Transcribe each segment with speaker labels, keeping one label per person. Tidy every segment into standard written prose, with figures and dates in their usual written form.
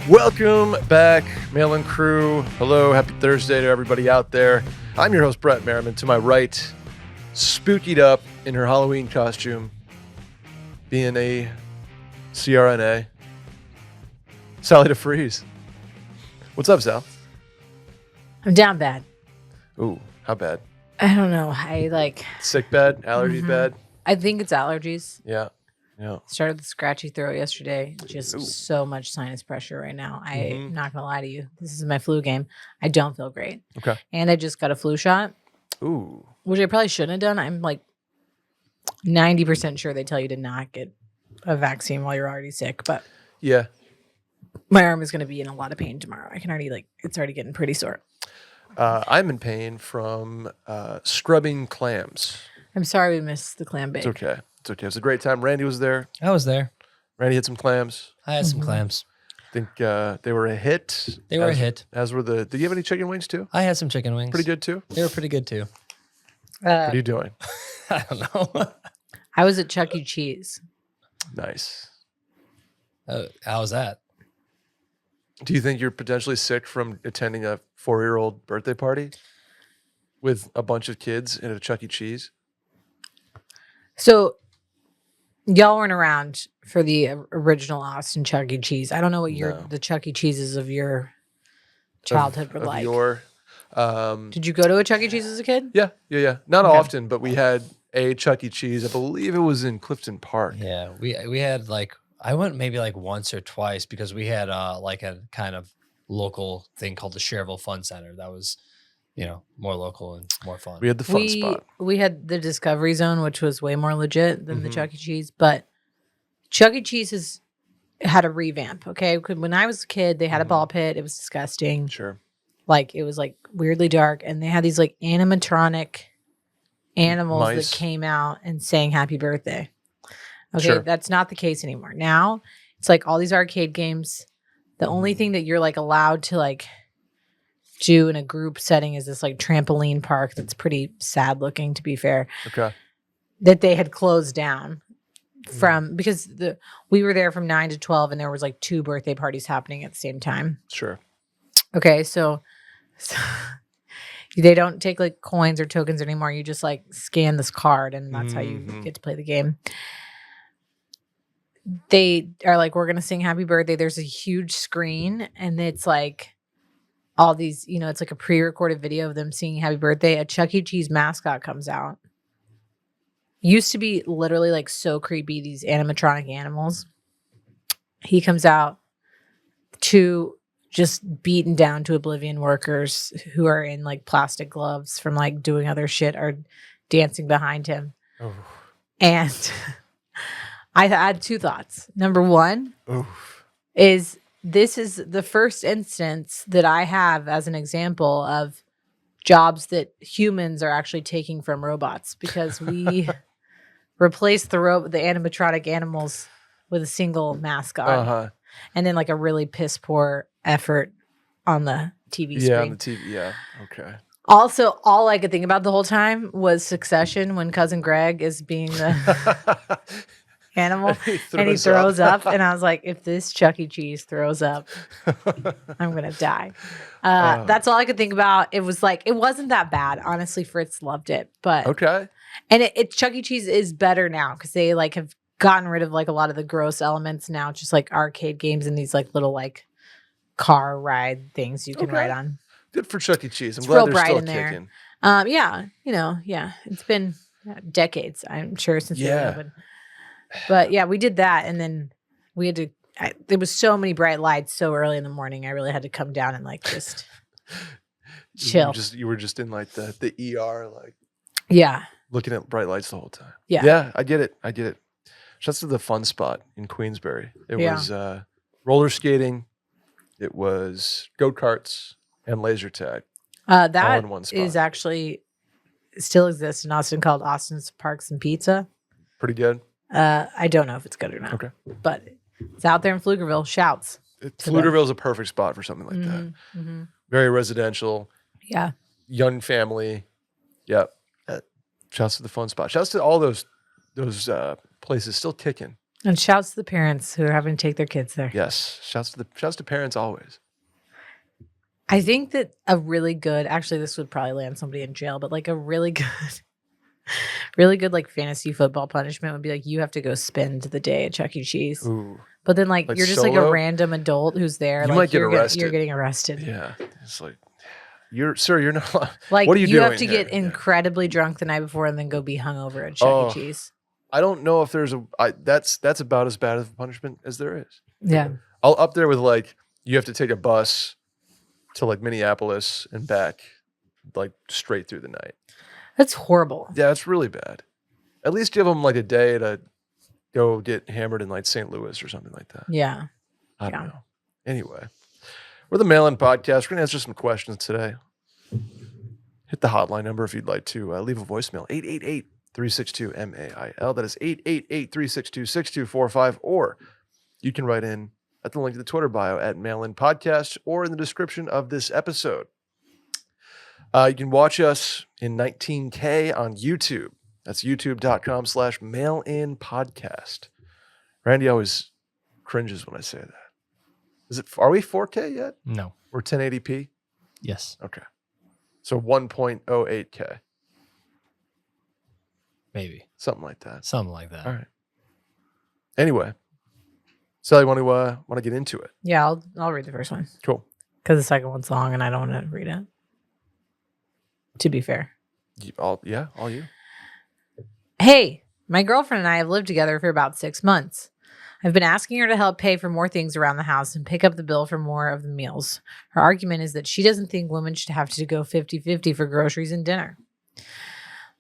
Speaker 1: Welcome back, Mail-In Crew. Hello, happy Thursday to everybody out there. I'm your host, Brett Merriman. To my right, spookied up in her Halloween costume, being a CRNA, Sally deFries. What's up, Sal?
Speaker 2: I'm down bad.
Speaker 1: Ooh, how bad?
Speaker 2: I don't know.
Speaker 1: Sick bad? Allergies bad?
Speaker 2: I think it's allergies.
Speaker 1: Yeah.
Speaker 2: Started with scratchy throat yesterday. Just so much sinus pressure right now. I'm not going to lie to you. This is my flu game. I don't feel great.
Speaker 1: Okay.
Speaker 2: And I just got a flu shot.
Speaker 1: Ooh.
Speaker 2: Which I probably shouldn't have done. I'm like 90% sure they tell you to not get a vaccine while you're already sick. But
Speaker 1: yeah,
Speaker 2: my arm is going to be in a lot of pain tomorrow. I can already it's already getting pretty sore.
Speaker 1: I'm in pain from scrubbing clams.
Speaker 2: I'm sorry we missed the clam bake.
Speaker 1: It's okay. It's okay. It was a great time. Randy was there.
Speaker 3: I was there.
Speaker 1: Randy had some clams.
Speaker 3: I had some clams.
Speaker 1: I think they were a hit.
Speaker 3: They were a hit.
Speaker 1: As were the... Did you have any chicken wings too?
Speaker 3: I had some chicken wings.
Speaker 1: Pretty good too?
Speaker 3: They were pretty good too.
Speaker 1: What are you doing?
Speaker 3: I don't know.
Speaker 2: I was at Chuck E. Cheese.
Speaker 1: Nice.
Speaker 3: How was that?
Speaker 1: Do you think you're potentially sick from attending a 4-year-old birthday party with a bunch of kids in a Chuck E. Cheese?
Speaker 2: So... y'all weren't around for the original Austin Chuck E. Cheese. I don't know what the Chuck E. Cheeses of your childhood were like. Did you go to a Chuck E. Cheese as a kid?
Speaker 1: Yeah. Not often, but we had a Chuck E. Cheese. I believe it was in Clifton Park.
Speaker 3: Yeah, we had I went maybe once or twice because we had a kind of local thing called the Cherville Fun Center that was more local and more fun.
Speaker 1: We had the fun spot.
Speaker 2: We had the Discovery Zone, which was way more legit than the Chuck E. Cheese. But Chuck E. Cheese has had a revamp, okay? When I was a kid, they had a ball pit. It was disgusting.
Speaker 1: Sure.
Speaker 2: It was weirdly dark. And they had these animatronic animals
Speaker 1: Mice
Speaker 2: that came out and sang happy birthday. Okay,
Speaker 1: Sure.
Speaker 2: That's not the case anymore. Now, it's all these arcade games. The only thing that you're allowed to do in a group setting is this trampoline park that's pretty sad looking, to be fair.
Speaker 1: Okay.
Speaker 2: That they had closed down because we were there from 9 to 12 and there was 2 birthday parties happening at the same time.
Speaker 1: Sure.
Speaker 2: Okay, so they don't take coins or tokens anymore. You just scan this card and that's how you get to play the game. They are we're gonna sing happy birthday. There's a huge screen and it's all these, it's a pre-recorded video of them singing happy birthday. A Chuck E. Cheese mascot comes out. Used to be literally so creepy, these animatronic animals. He comes out, 2 just beaten down to oblivion workers who are in plastic gloves from doing other shit are dancing behind him.
Speaker 1: Oh.
Speaker 2: And I had 2 thoughts. Number 1 is this is the first instance that I have as an example of jobs that humans are actually taking from robots because we replaced the animatronic animals with a single mascot and then a really piss poor effort on the TV screen.
Speaker 1: Yeah, on the TV. Yeah. Okay.
Speaker 2: Also, all I could think about the whole time was Succession when Cousin Greg is being the animal and he throws up. And I was like, if this Chuck E. Cheese throws up, I'm gonna die. That's all I could think about. It was it wasn't that bad, honestly. Fritz loved it, but
Speaker 1: okay.
Speaker 2: And it Chuck E. Cheese is better now because they have gotten rid of a lot of the gross elements. Now it's just arcade games and these little car ride things you can ride on.
Speaker 1: Good for Chuck E. Cheese. I'm
Speaker 2: it's
Speaker 1: glad
Speaker 2: real
Speaker 1: they're
Speaker 2: bright
Speaker 1: still
Speaker 2: in there.
Speaker 1: kicking.
Speaker 2: Yeah, it's been decades, I'm sure, since they opened. But yeah, we did that, and then we had to. There was so many bright lights so early in the morning. I really had to come down and just chill.
Speaker 1: You were just in the ER,
Speaker 2: yeah,
Speaker 1: looking at bright lights the whole time.
Speaker 2: Yeah,
Speaker 1: I get it. Shouts to the fun spot in Queensbury. It was roller skating, it was go karts and laser tag.
Speaker 2: That
Speaker 1: all in one spot.
Speaker 2: is actually still exists in Austin, called Austin's Parks and Pizza.
Speaker 1: Pretty good.
Speaker 2: I don't know if it's good or not.
Speaker 1: Okay.
Speaker 2: But it's out there in Pflugerville. Shouts.
Speaker 1: Pflugerville is a perfect spot for something like that.
Speaker 2: Mm-hmm.
Speaker 1: Very residential.
Speaker 2: Yeah.
Speaker 1: Young family. Yep. Shouts to the fun spot. Shouts to all those places still kicking.
Speaker 2: And shouts to the parents who are having to take their kids there.
Speaker 1: Yes, shouts to parents always.
Speaker 2: I think that a really good, actually, this would probably land somebody in jail, but like a really good like fantasy football punishment would be like you have to go spend the day at Chuck E. Cheese.
Speaker 1: Ooh,
Speaker 2: But then like you're just like a
Speaker 1: solo?
Speaker 2: random adult who's there.
Speaker 1: You
Speaker 2: like
Speaker 1: might get
Speaker 2: you're
Speaker 1: arrested.
Speaker 2: You're getting arrested.
Speaker 1: Yeah, it's like, you're not allowed.
Speaker 2: Like
Speaker 1: What are you doing
Speaker 2: have to
Speaker 1: here?
Speaker 2: get incredibly drunk the night before and then go be hungover at
Speaker 1: Oh.
Speaker 2: Chuck E. Cheese.
Speaker 1: I don't know if there's that's about as bad of a punishment as there is.
Speaker 2: Yeah.
Speaker 1: I'll up there with like you have to take a bus to like Minneapolis and back, like straight through the night.
Speaker 2: That's horrible.
Speaker 1: Yeah, it's really bad. At least give them like a day to go get hammered in like St. Louis or something like that.
Speaker 2: Yeah.
Speaker 1: I don't know. Anyway, we're the Mail-In Podcast. We're gonna answer some questions today. Hit the hotline number if you'd like to leave a voicemail. 888-362-MAIL. That is 888-362-6245. Or you can write in at the link to the Twitter bio at Mail-In Podcast or in the description of this episode. You can watch us in 19K on YouTube. That's youtube.com/Mail-In Podcast. Randy always cringes when I say that. Are we 4K yet?
Speaker 3: No.
Speaker 1: Or 1080p?
Speaker 3: Yes.
Speaker 1: Okay. So 1.08K.
Speaker 3: Maybe.
Speaker 1: Something like that.
Speaker 3: Something like that.
Speaker 1: All right. Anyway, Sally, want to get into it?
Speaker 2: Yeah, I'll read the first one.
Speaker 1: Cool.
Speaker 2: Because the second one's long and I don't want to read it. To be fair.
Speaker 1: All you.
Speaker 2: Hey, my girlfriend and I have lived together for about 6 months. I've been asking her to help pay for more things around the house and pick up the bill for more of the meals. Her argument is that she doesn't think women should have to go 50-50 for groceries and dinner.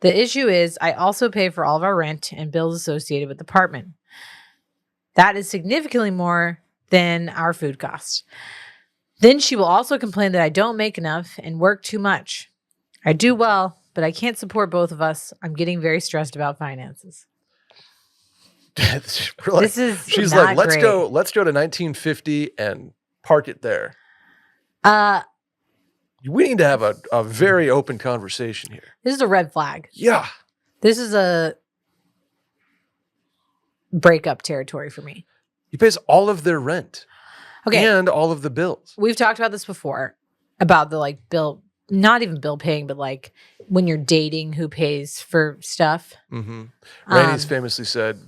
Speaker 2: The issue is I also pay for all of our rent and bills associated with the apartment. That is significantly more than our food costs. Then she will also complain that I don't make enough and work too much. I do well, but I can't support both of us. I'm getting very stressed about finances.
Speaker 1: She's
Speaker 2: not
Speaker 1: like, let's
Speaker 2: great.
Speaker 1: go to 1950 and park it there. We need to have a very open conversation here.
Speaker 2: This is a red flag.
Speaker 1: Yeah.
Speaker 2: This is a breakup territory for me.
Speaker 1: He pays all of their rent.
Speaker 2: Okay.
Speaker 1: And all of the bills.
Speaker 2: We've talked about this before about the like bill, not even bill paying, but like when you're dating, who pays for stuff.
Speaker 1: Mm-hmm. Randy's famously said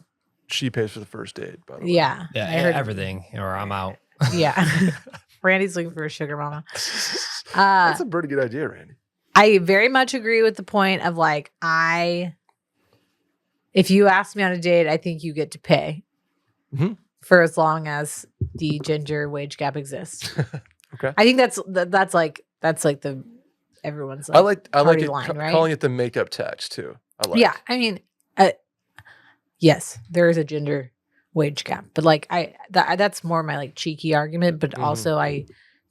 Speaker 1: she pays for the first date, by the way.
Speaker 2: Yeah.
Speaker 3: Yeah,
Speaker 2: I heard
Speaker 3: everything, or I'm out.
Speaker 2: Yeah. Randy's looking for a sugar mama.
Speaker 1: That's a pretty good idea, Randy.
Speaker 2: I very much agree with the point of like, if you ask me on a date, I think you get to pay for as long as the gender wage gap exists.
Speaker 1: Okay.
Speaker 2: I think that's like the everyone's like
Speaker 1: I like
Speaker 2: party
Speaker 1: it,
Speaker 2: line, right?
Speaker 1: calling it the makeup tax too. I like.
Speaker 2: Yeah, I mean, yes, there is a gender wage gap, but like that's more my like cheeky argument. But also, I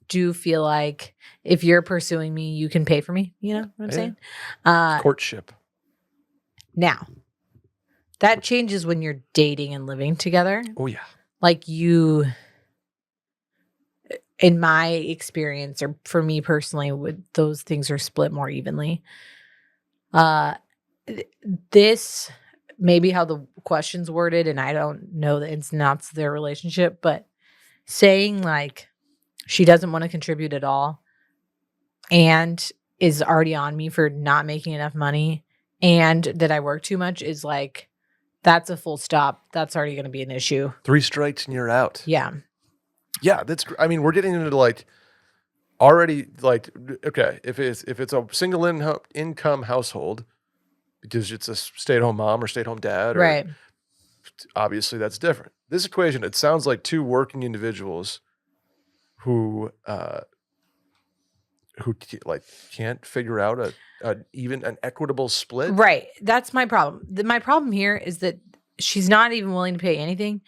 Speaker 2: do feel like if you're pursuing me, you can pay for me. You know what I'm saying?
Speaker 1: Courtship.
Speaker 2: Now, that changes when you're dating and living together.
Speaker 1: Oh yeah.
Speaker 2: Like you, in my experience, or for me personally, those things are split more evenly. This may be how the question's worded, and I don't know the ins and outs of their relationship, but saying like she doesn't want to contribute at all and is already on me for not making enough money and that I work too much is like, that's a full stop. That's already going to be an issue.
Speaker 1: 3 strikes and you're out.
Speaker 2: Yeah.
Speaker 1: Yeah, we're getting into like already like, okay, if it's a single income household because it's a stay-at-home mom or stay-at-home dad, or,
Speaker 2: Right.
Speaker 1: Obviously that's different. This equation, it sounds like 2 working individuals who like can't figure out even an equitable split.
Speaker 2: Right. That's my problem. My problem here is that she's not even willing to pay anything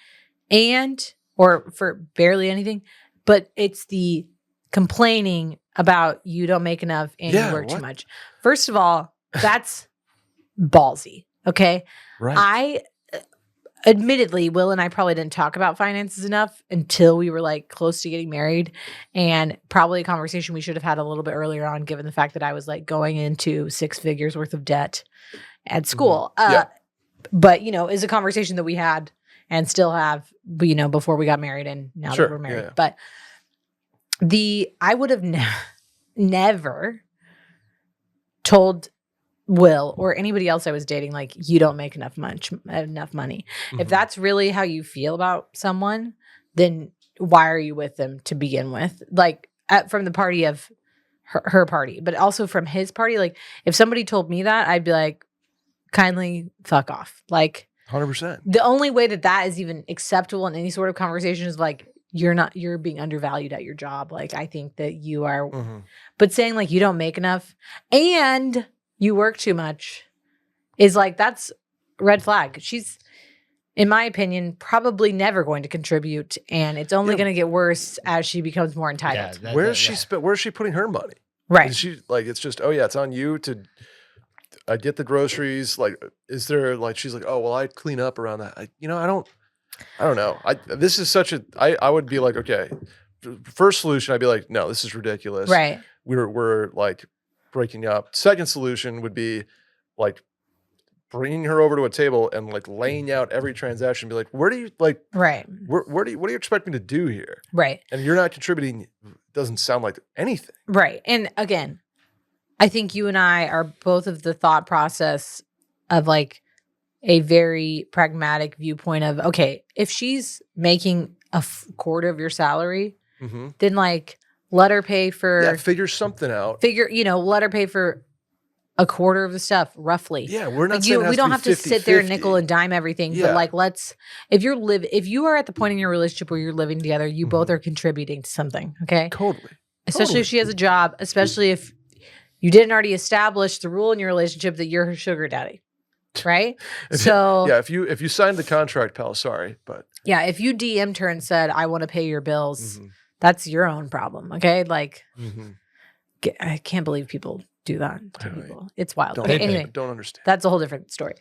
Speaker 2: or for barely anything, but it's the complaining about you don't make enough and you work too much. First of all, that's ballsy. Okay.
Speaker 1: Right.
Speaker 2: Admittedly, Will and I probably didn't talk about finances enough until we were like close to getting married, and probably a conversation we should have had a little bit earlier on, given the fact that I was like going into 6 figures worth of debt at school. But is a conversation that we had and still have, before we got married and now
Speaker 1: Sure,
Speaker 2: that we're married.
Speaker 1: yeah.
Speaker 2: But I would have never told Will or anybody else I was dating, like, you don't make enough money.
Speaker 1: Mhm.
Speaker 2: If that's really how you feel about someone, then why are you with them to begin with? Like, from the party of her party, but also from his party. Like, if somebody told me that, I'd be like, kindly fuck off. Like,
Speaker 1: 100%.
Speaker 2: the only way that is even acceptable in any sort of conversation is like, you're being undervalued at your job. Like, I think that you are,
Speaker 1: Mhm.
Speaker 2: but saying like you don't make enough and you work too much is like, that's red flag. She's, in my opinion, probably never going to contribute, and it's only
Speaker 1: Yeah.
Speaker 2: going to get worse as she becomes more entitled.
Speaker 1: Where's she putting her money?
Speaker 2: Right.
Speaker 1: Is she like, it's just, oh yeah, it's on you to get the groceries. Like, is there like, she's like, oh, well, I clean up around that. I don't know. This is such a, I would be like, okay, first solution, I'd be like, no, this is ridiculous.
Speaker 2: Right.
Speaker 1: We're like breaking up. Second solution would be like bringing her over to a table and like laying out every transaction. Be like, where do you like,
Speaker 2: Right.
Speaker 1: what do you expect me to do here?
Speaker 2: Right.
Speaker 1: And you're not contributing. Doesn't sound like anything.
Speaker 2: Right. And again, I think you and I are both of the thought process of like a very pragmatic viewpoint of, okay, if she's making a quarter of your salary,
Speaker 1: Mm-hmm.
Speaker 2: then like let her pay for,
Speaker 1: Figure something out.
Speaker 2: let her pay for a quarter of the stuff roughly.
Speaker 1: Yeah, we're not
Speaker 2: Like,
Speaker 1: saying
Speaker 2: we don't have to sit there and
Speaker 1: 50-50.
Speaker 2: nickel and dime everything,
Speaker 1: Yeah.
Speaker 2: but like, if you are at the point in your relationship where you're living together, you both are contributing to something. Okay.
Speaker 1: Totally.
Speaker 2: Especially if she has a job, especially if you didn't already establish the rule in your relationship that you're her sugar daddy. Right.
Speaker 1: If you signed the contract, pal, sorry, but
Speaker 2: yeah, if you DM'd her and said, I want to pay your bills, that's your own problem. Okay. Like, I can't believe people do that to people. It's wild. Okay, anyway,
Speaker 1: don't understand.
Speaker 2: that's a whole different story.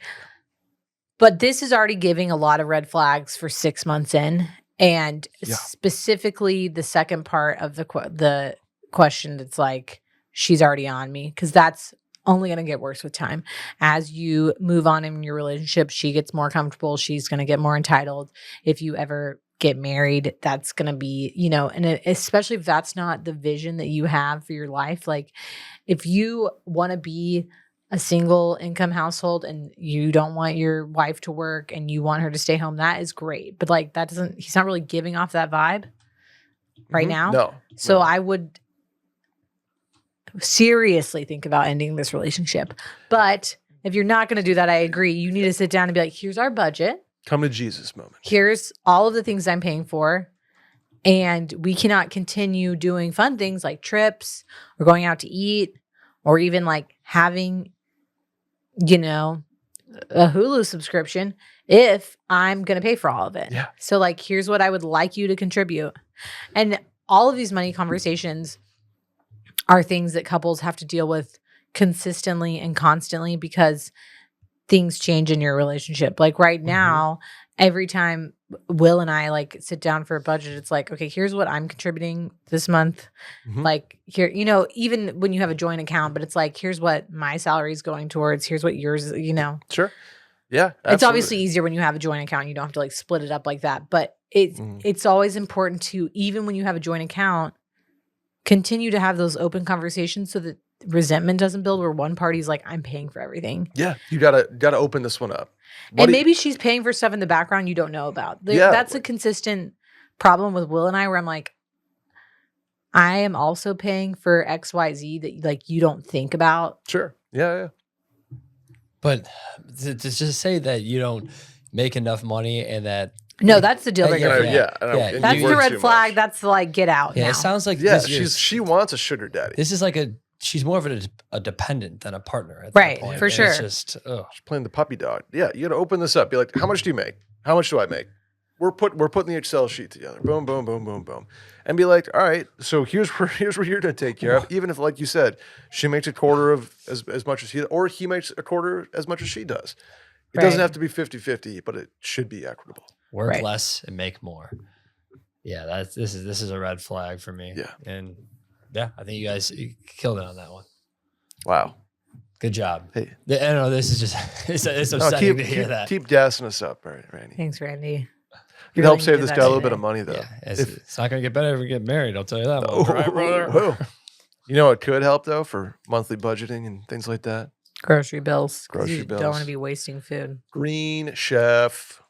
Speaker 2: But this is already giving a lot of red flags for 6 months in. And specifically the second part of the question, it's like, she's already on me, because that's only going to get worse with time. As you move on in your relationship, she gets more comfortable. She's going to get more entitled. If you ever get married, that's going to be, and especially if that's not the vision that you have for your life. Like, if you want to be a single income household and you don't want your wife to work and you want her to stay home, that is great. But like, he's not really giving off that vibe right now.
Speaker 1: No.
Speaker 2: So I would seriously think about ending this relationship. But if you're not going to do that, I agree. You need to sit down and be like, here's our budget.
Speaker 1: Come to Jesus moment.
Speaker 2: Here's all of the things I'm paying for. And we cannot continue doing fun things like trips or going out to eat or even like having, a Hulu subscription if I'm going to pay for all of it.
Speaker 1: Yeah.
Speaker 2: So like, here's what I would like you to contribute. And all of these money conversations are things that couples have to deal with consistently and constantly, because things change in your relationship. Like right now, every time Will and I like sit down for a budget, it's like, okay, here's what I'm contributing this month. Like here, even when you have a joint account, but it's like, here's what my salary is going towards. Here's what yours,
Speaker 1: Sure. Yeah. Absolutely.
Speaker 2: It's obviously easier when you have a joint account. You don't have to like split it up like that. But it's always important to, even when you have a joint account, continue to have those open conversations so that resentment doesn't build where one party's like, I'm paying for everything.
Speaker 1: Yeah. You gotta open this one up.
Speaker 2: And maybe she's paying for stuff in the background you don't know about. That's a consistent problem with Will and I, where I'm like, I am also paying for XYZ that like you don't think about.
Speaker 1: Sure. Yeah.
Speaker 3: But to just say that you don't make enough money and that.
Speaker 2: No, that's the deal breaker.
Speaker 1: That's
Speaker 2: the red flag. That's the like, get out.
Speaker 3: Yeah,
Speaker 2: now.
Speaker 3: It sounds like
Speaker 1: she wants a sugar daddy.
Speaker 3: This is like she's more of a dependent than a partner. At
Speaker 2: right,
Speaker 3: that point.
Speaker 2: for
Speaker 3: And
Speaker 2: sure.
Speaker 3: It's just
Speaker 1: she's playing the puppy dog. Yeah, you got to open this up. Be like, how much do you make? How much do I make? We're putting the Excel sheet together. Boom, boom, boom, boom, boom, and be like, all right. So here's where you're going to take care of. Even if, like you said, she makes a quarter of as much as he, or he makes a quarter as much as she does. It doesn't have to be 50-50, but it should be equitable.
Speaker 3: Work less and make more. Yeah, this is a red flag for me.
Speaker 1: Yeah.
Speaker 3: And I think you guys killed it on that one.
Speaker 1: Wow.
Speaker 3: Good job.
Speaker 1: Hey,
Speaker 3: I don't know. This is just it's upsetting to hear that.
Speaker 1: Keep gassing us up, Randy.
Speaker 2: Thanks, Randy.
Speaker 1: Can help save this guy a little bit of money, though.
Speaker 3: Yeah, it's not going to get better if we get married. I'll tell you that.
Speaker 1: Oh,
Speaker 3: much. Right, brother?
Speaker 1: You know what could help, though, for monthly budgeting and things like that?
Speaker 2: Grocery bills.
Speaker 1: Grocery
Speaker 2: You
Speaker 1: bills.
Speaker 2: don't want to be wasting food.
Speaker 1: Green Chef.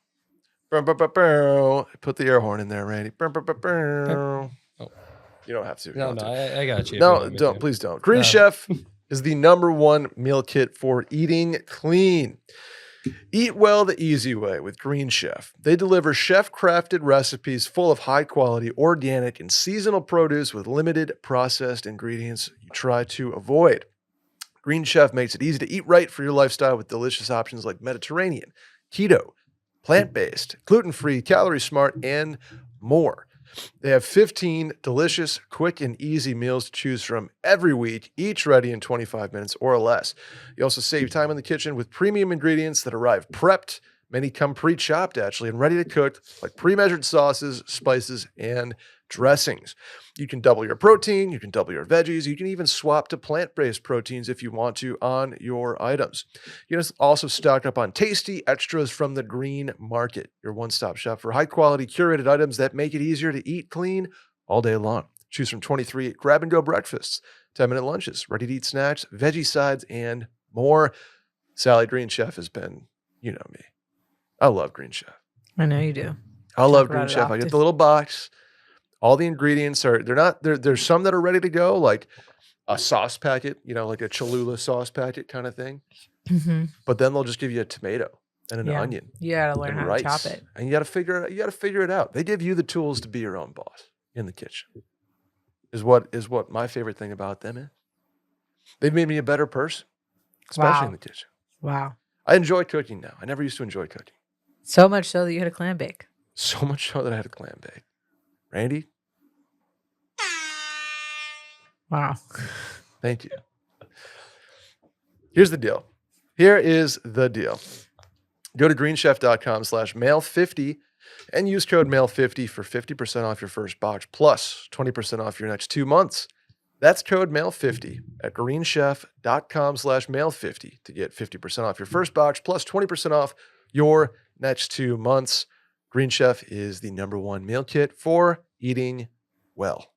Speaker 1: Put the air horn in there, Randy.
Speaker 3: Oh.
Speaker 1: You don't have to.
Speaker 3: No, I got you.
Speaker 1: No, don't. Please don't. Green Chef is the #1 meal kit for eating clean. Eat well the easy way with Green Chef. They deliver chef-crafted recipes full of high-quality, organic, and seasonal produce with limited processed ingredients you try to avoid. Green Chef makes it easy to eat right for your lifestyle with delicious options like Mediterranean, keto, plant-based, gluten-free, calorie-smart, and more. They have 15 delicious, quick, and easy meals to choose from every week, each ready in 25 minutes or less. You also save time in the kitchen with premium ingredients that arrive prepped. Many come pre-chopped, actually, and ready to cook, like pre-measured sauces, spices, and dressings. You can double your protein, you can double your veggies, you can even swap to plant-based proteins if you want to on your items. You can also stock up on tasty extras from the Green Market, your one-stop shop for high-quality curated items that make it easier to eat clean all day long. Choose from 23 grab-and-go breakfasts, 10-minute lunches, ready-to-eat snacks, veggie sides, and more. Sally, Green Chef has been, you know me. I love Green Chef.
Speaker 2: I know you do.
Speaker 1: I love Green Chef. I get the little box. All the ingredients there's some that are ready to go, like a sauce packet, like a Cholula sauce packet kind of thing.
Speaker 2: Mm-hmm.
Speaker 1: But then they'll just give you a tomato and an onion.
Speaker 2: You gotta learn how to chop it.
Speaker 1: And you gotta figure it out. They give you the tools to be your own boss in the kitchen. Is what my favorite thing about them is. They've made me a better person, especially in the kitchen.
Speaker 2: Wow.
Speaker 1: I enjoy cooking now. I never used to enjoy cooking.
Speaker 2: So much so that you had a clam bake.
Speaker 1: So much so that I had a clam bake. Randy?
Speaker 2: Wow.
Speaker 1: Thank you. Here's the deal. Here is the deal. Go to greenchef.com/mail50 and use code mail50 for 50% off your first box plus 20% off your next 2 months. That's code mail50 at greenchef.com/mail50 to get 50% off your first box plus 20% off your next 2 months. Green Chef is the #1 meal kit for eating well.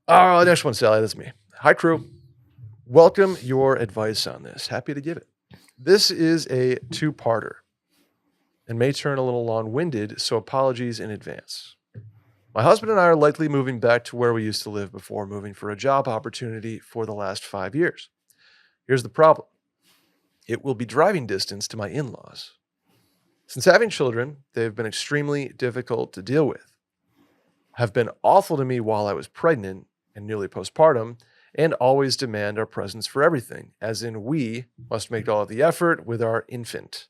Speaker 1: Next one, Sally. That's me. Hi, crew. Welcome your advice on this. Happy to give it. This is a two-parter and may turn a little long-winded, so apologies in advance. My husband and I are likely moving back to where we used to live before moving for a job opportunity for the last 5 years. Here's the problem. It will be driving distance to my in-laws. Since having children, they've been extremely difficult to deal with, have been awful to me while I was pregnant and nearly postpartum, and always demand our presence for everything, as in we must make all of the effort with our infant.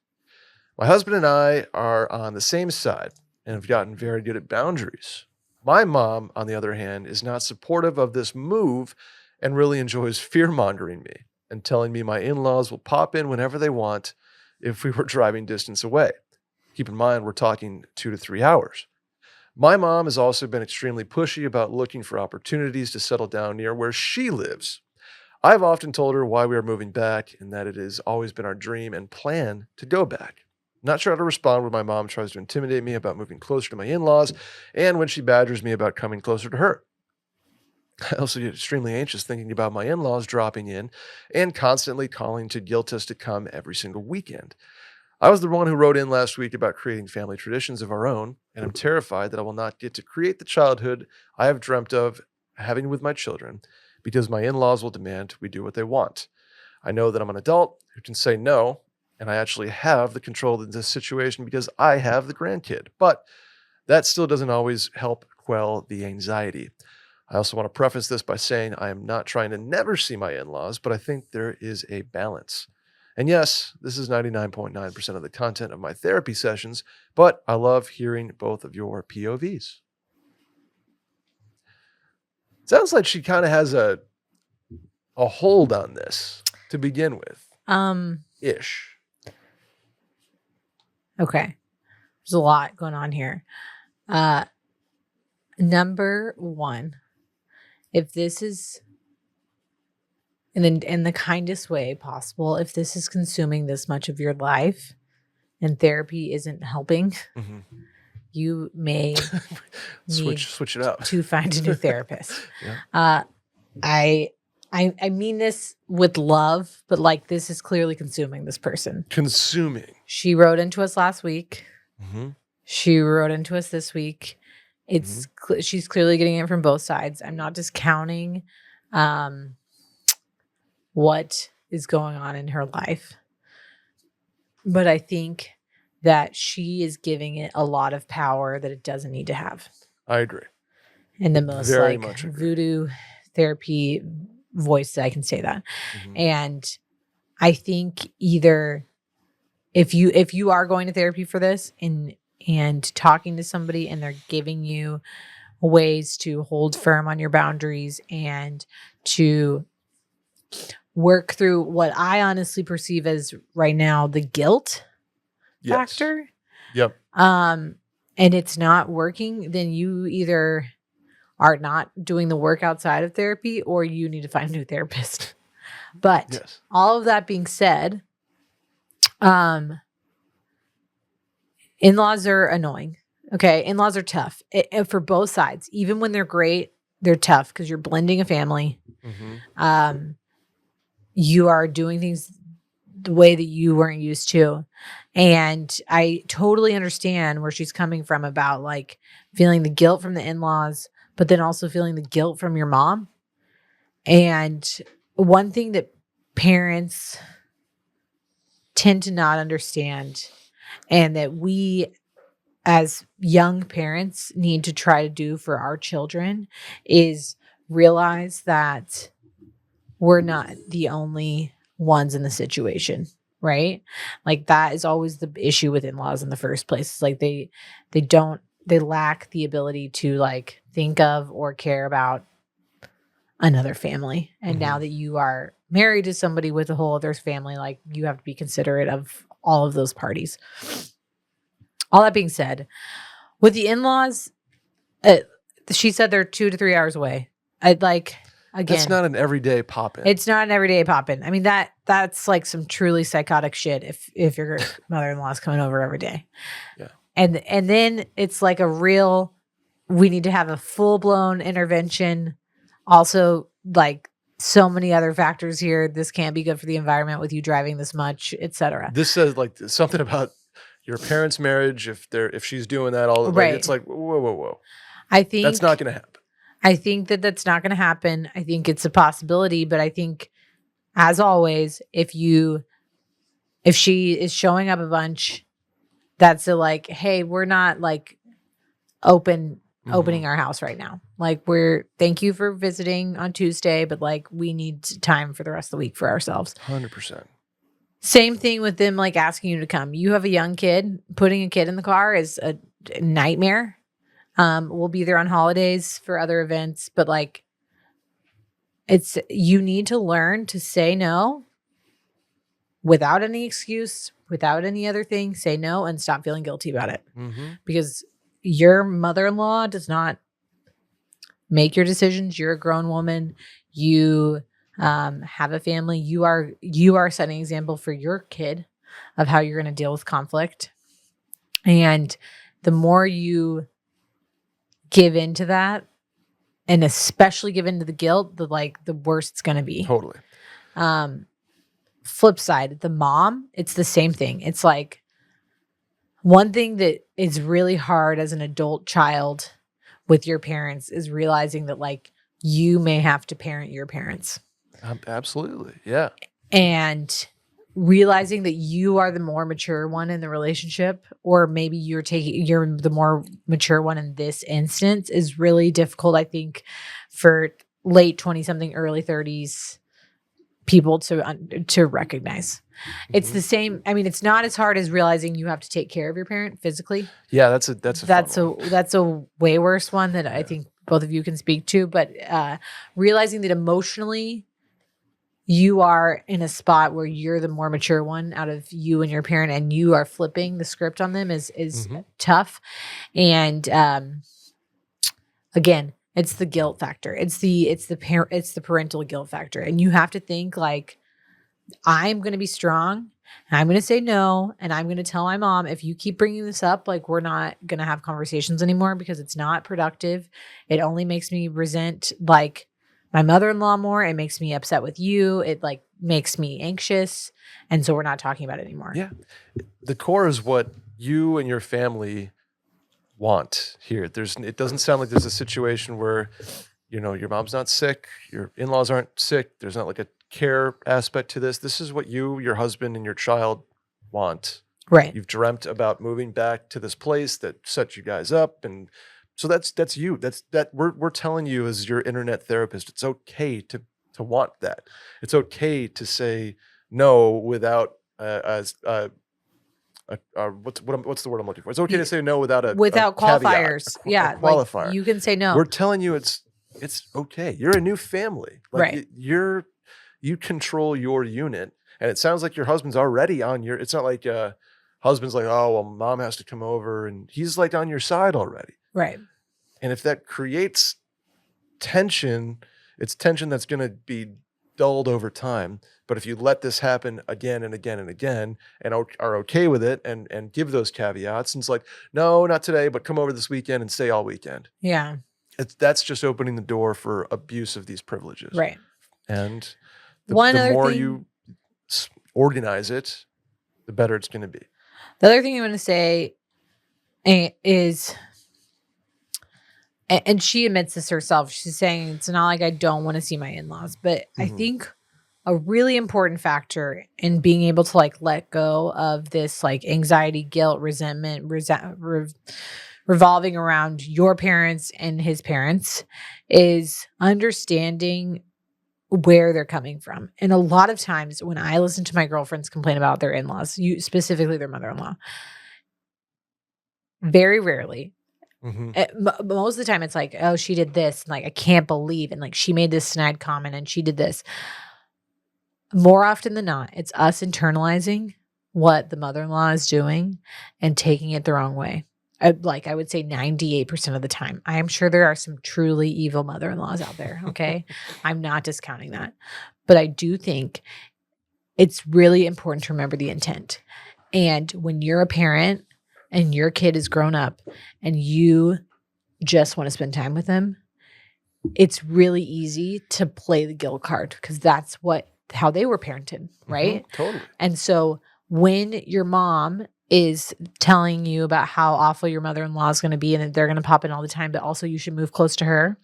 Speaker 1: My husband and I are on the same side and have gotten very good at boundaries. My mom, on the other hand, is not supportive of this move and really enjoys fear-mongering me and telling me my in-laws will pop in whenever they want if we were driving distance away. Keep in mind, we're talking 2 to 3 hours. My mom has also been extremely pushy about looking for opportunities to settle down near where she lives. I've often told her why we are moving back and that it has always been our dream and plan to go back. Not sure how to respond when my mom tries to intimidate me about moving closer to my in-laws and when she badgers me about coming closer to her. I also get extremely anxious thinking about my in-laws dropping in and constantly calling to guilt us to come every single weekend. I was the one who wrote in last week about creating family traditions of our own, and I'm terrified that I will not get to create the childhood I have dreamt of having with my children because my in-laws will demand we do what they want. I know that I'm an adult who can say no, and I actually have the control in this situation because I have the grandkid, but that still doesn't always help quell the anxiety. I also want to preface this by saying I am not trying to never see my in-laws, but I think there is a balance. And yes, this is 99.9% of the content of my therapy sessions, but I love hearing both of your POVs. Sounds like she kind of has a hold on this to begin with. Ish.
Speaker 2: Okay. There's a lot going on here. Number one, if in the kindest way possible, if this is consuming this much of your life and therapy isn't helping,
Speaker 1: Mhm.
Speaker 2: you may need
Speaker 1: switch it up.
Speaker 2: to find a new therapist.
Speaker 1: Yeah.
Speaker 2: I mean this with love, but like this is clearly consuming this person.
Speaker 1: Consuming.
Speaker 2: She wrote into us last week.
Speaker 1: Mm-hmm.
Speaker 2: She wrote into us this week. It's she's clearly getting it from both sides. I'm not discounting what is going on in her life, but I think that she is giving it a lot of power that it doesn't need to have.
Speaker 1: I agree.
Speaker 2: In the most
Speaker 1: Very
Speaker 2: like
Speaker 1: much agree.
Speaker 2: voodoo therapy voice that I can say that.
Speaker 1: Mhm.
Speaker 2: And I think either if you are going to therapy for this and talking to somebody and they're giving you ways to hold firm on your boundaries and to work through what I honestly perceive as right now the guilt
Speaker 1: Yes.
Speaker 2: factor.
Speaker 1: Yep.
Speaker 2: And it's not working, then you either are not doing the work outside of therapy or you need to find a new therapist. But
Speaker 1: Yes.
Speaker 2: all of that being said, in-laws are annoying. Okay. In-laws are tough for both sides. Even when they're great, they're tough because you're blending a family.
Speaker 1: Mm-hmm.
Speaker 2: You are doing things the way that you weren't used to. And I totally understand where she's coming from about like feeling the guilt from the in-laws, but then also feeling the guilt from your mom. And one thing that parents tend to not understand, and that we as young parents need to try to do for our children, is realize that we're not the only ones in the situation, right? Like that is always the issue with in-laws in the first place. It's like they lack the ability to like think of or care about another family. And now that you are married to somebody with a whole other family, like you have to be considerate of all of those parties. All that being said, with the in-laws, she said they're 2 to 3 hours away. I'd like, again,
Speaker 1: That's not an everyday pop-in.
Speaker 2: it's not an everyday pop-in. I mean, that's like some truly psychotic shit if your mother-in-law is coming over every day.
Speaker 1: Yeah.
Speaker 2: And then it's like a real, we need to have a full-blown intervention. Also, like so many other factors here. This can't be good for the environment with you driving this much, etc.
Speaker 1: This says like something about your parents' marriage. If she's doing that all,
Speaker 2: Right.
Speaker 1: like, it's like whoa.
Speaker 2: I think
Speaker 1: That's not going to happen.
Speaker 2: I think that that's not going to happen. I think it's a possibility, but I think, as always, if she is showing up a bunch, that's a like, hey, we're not like opening our house right now. Like thank you for visiting on Tuesday, but like we need time for the rest of the week for ourselves.
Speaker 1: 100%.
Speaker 2: Same thing with them like asking you to come. You have a young kid, putting a kid in the car is a nightmare. We'll be there on holidays for other events, but like you need to learn to say no without any excuse, without any other thing. Say no and stop feeling guilty about it. Because your mother-in-law does not make your decisions. You're a grown woman. You have a family. You are setting an example for your kid of how you're going to deal with conflict. And the more you give into that, and especially give into the guilt, the worse it's going to be.
Speaker 1: Totally.
Speaker 2: Flip side, the mom, it's the same thing. It's like one thing that is really hard as an adult child with your parents is realizing that like you may have to parent your parents.
Speaker 1: Absolutely. Yeah.
Speaker 2: And realizing that you are the more mature one in the relationship, or maybe you're the more mature one in this instance, is really difficult, I think, for late 20-something, early 30s people to recognize. It's the same. I mean, it's not as hard as realizing you have to take care of your parent physically.
Speaker 1: Yeah, that's
Speaker 2: a way worse one that I think both of you can speak to. But realizing that emotionally, you are in a spot where you're the more mature one out of you and your parent, and you are flipping the script on them is tough. And again, It's the guilt factor. It's the parental guilt factor. And you have to think like, I'm going to be strong. And I'm going to say no. And I'm going to tell my mom, if you keep bringing this up, like we're not going to have conversations anymore because it's not productive. It only makes me resent like my mother-in-law more. It makes me upset with you. It like makes me anxious. And so we're not talking about it anymore.
Speaker 1: Yeah. The core is what you and your family want here. It doesn't sound like there's a situation where, your mom's not sick, your in-laws aren't sick. There's not like a care aspect to this. This is what you, your husband, and your child want.
Speaker 2: Right.
Speaker 1: You've dreamt about moving back to this place that set you guys up, and so that's you. We're telling you as your internet therapist, it's okay to want that. It's okay to say no without what's the word I'm looking for? It's okay to say no without a
Speaker 2: qualifiers.
Speaker 1: caveat, a qualifier.
Speaker 2: Like you can say no.
Speaker 1: We're telling you it's okay. You're a new family. Like
Speaker 2: Right.
Speaker 1: you control your unit, and it sounds like your husband's already on your. It's not like husband's like, oh well, mom has to come over, and he's like on your side already.
Speaker 2: Right.
Speaker 1: And if that creates tension, it's tension that's going to be dulled over time. But if you let this happen again and again and again, and are okay with it, and give those caveats, and it's like, no, not today, but come over this weekend and stay all weekend.
Speaker 2: Yeah.
Speaker 1: That's just opening the door for abuse of these privileges.
Speaker 2: Right.
Speaker 1: And the
Speaker 2: other
Speaker 1: more
Speaker 2: thing,
Speaker 1: you organize it, the better it's going to be.
Speaker 2: The other thing I want to say is, and she admits this herself, she's saying it's not like I don't want to see my in-laws, but I think a really important factor in being able to like let go of this like anxiety, guilt, resentment, revolving around your parents and his parents is understanding where they're coming from. And a lot of times when I listen to my girlfriends complain about their in-laws, specifically their mother-in-law, very rarely, most of the time it's like, oh, she did this. And like, I can't believe. And like, she made this snide comment and she did this. More often than not, it's us internalizing what the mother-in-law is doing and taking it the wrong way. I would say 98% of the time. I am sure there are some truly evil mother-in-laws out there, okay? I'm not discounting that. But I do think it's really important to remember the intent. And when you're a parent and your kid is grown up and you just want to spend time with them, it's really easy to play the guilt card because that's how they were parented, right?
Speaker 1: Totally.
Speaker 2: And so when your mom is telling you about how awful your mother-in-law is going to be and that they're going to pop in all the time, but also you should move close to her,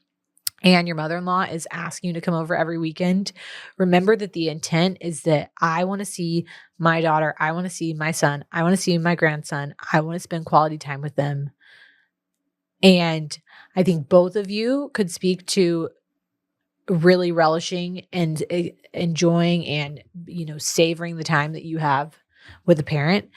Speaker 2: and your mother-in-law is asking you to come over every weekend, remember that the intent is that I want to see my daughter, I want to see my son, I want to see my grandson, I want to spend quality time with them. And I think both of you could speak to really relishing and enjoying and, savoring the time that you have with a parent.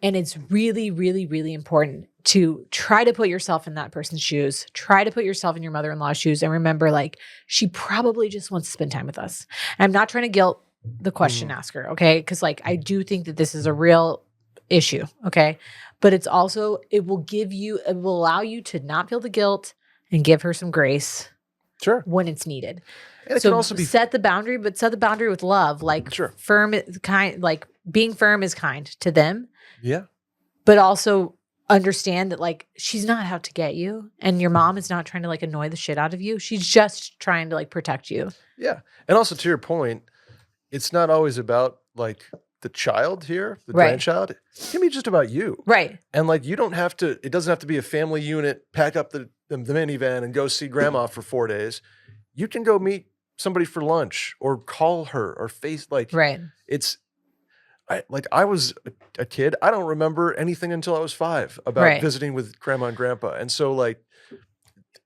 Speaker 2: And it's really, really, really important to try to put yourself in that person's shoes. Try to put yourself in your mother-in-law's shoes and remember, like, she probably just wants to spend time with us. And I'm not trying to guilt the question asker, okay? Because, like, I do think that this is a real issue, okay? But it's also, it will allow you to not feel the guilt and give her some grace.
Speaker 1: Sure.
Speaker 2: When it's needed.
Speaker 1: And it can also be
Speaker 2: set the boundary, but set the boundary with love. Like firm, kind, like being firm is kind to them.
Speaker 1: Yeah.
Speaker 2: But also understand that like she's not out to get you, and your mom is not trying to like annoy the shit out of you. She's just trying to like protect you.
Speaker 1: Yeah. And also to your point, it's not always about like the child here, the grandchild. It can be just about you.
Speaker 2: Right.
Speaker 1: And like you don't have to, it doesn't have to be a family unit, pack up the minivan and go see grandma for 4 days. You can go meet somebody for lunch or call her or it's I was a kid. I don't remember anything until I was 5 about visiting with grandma and grandpa. And so like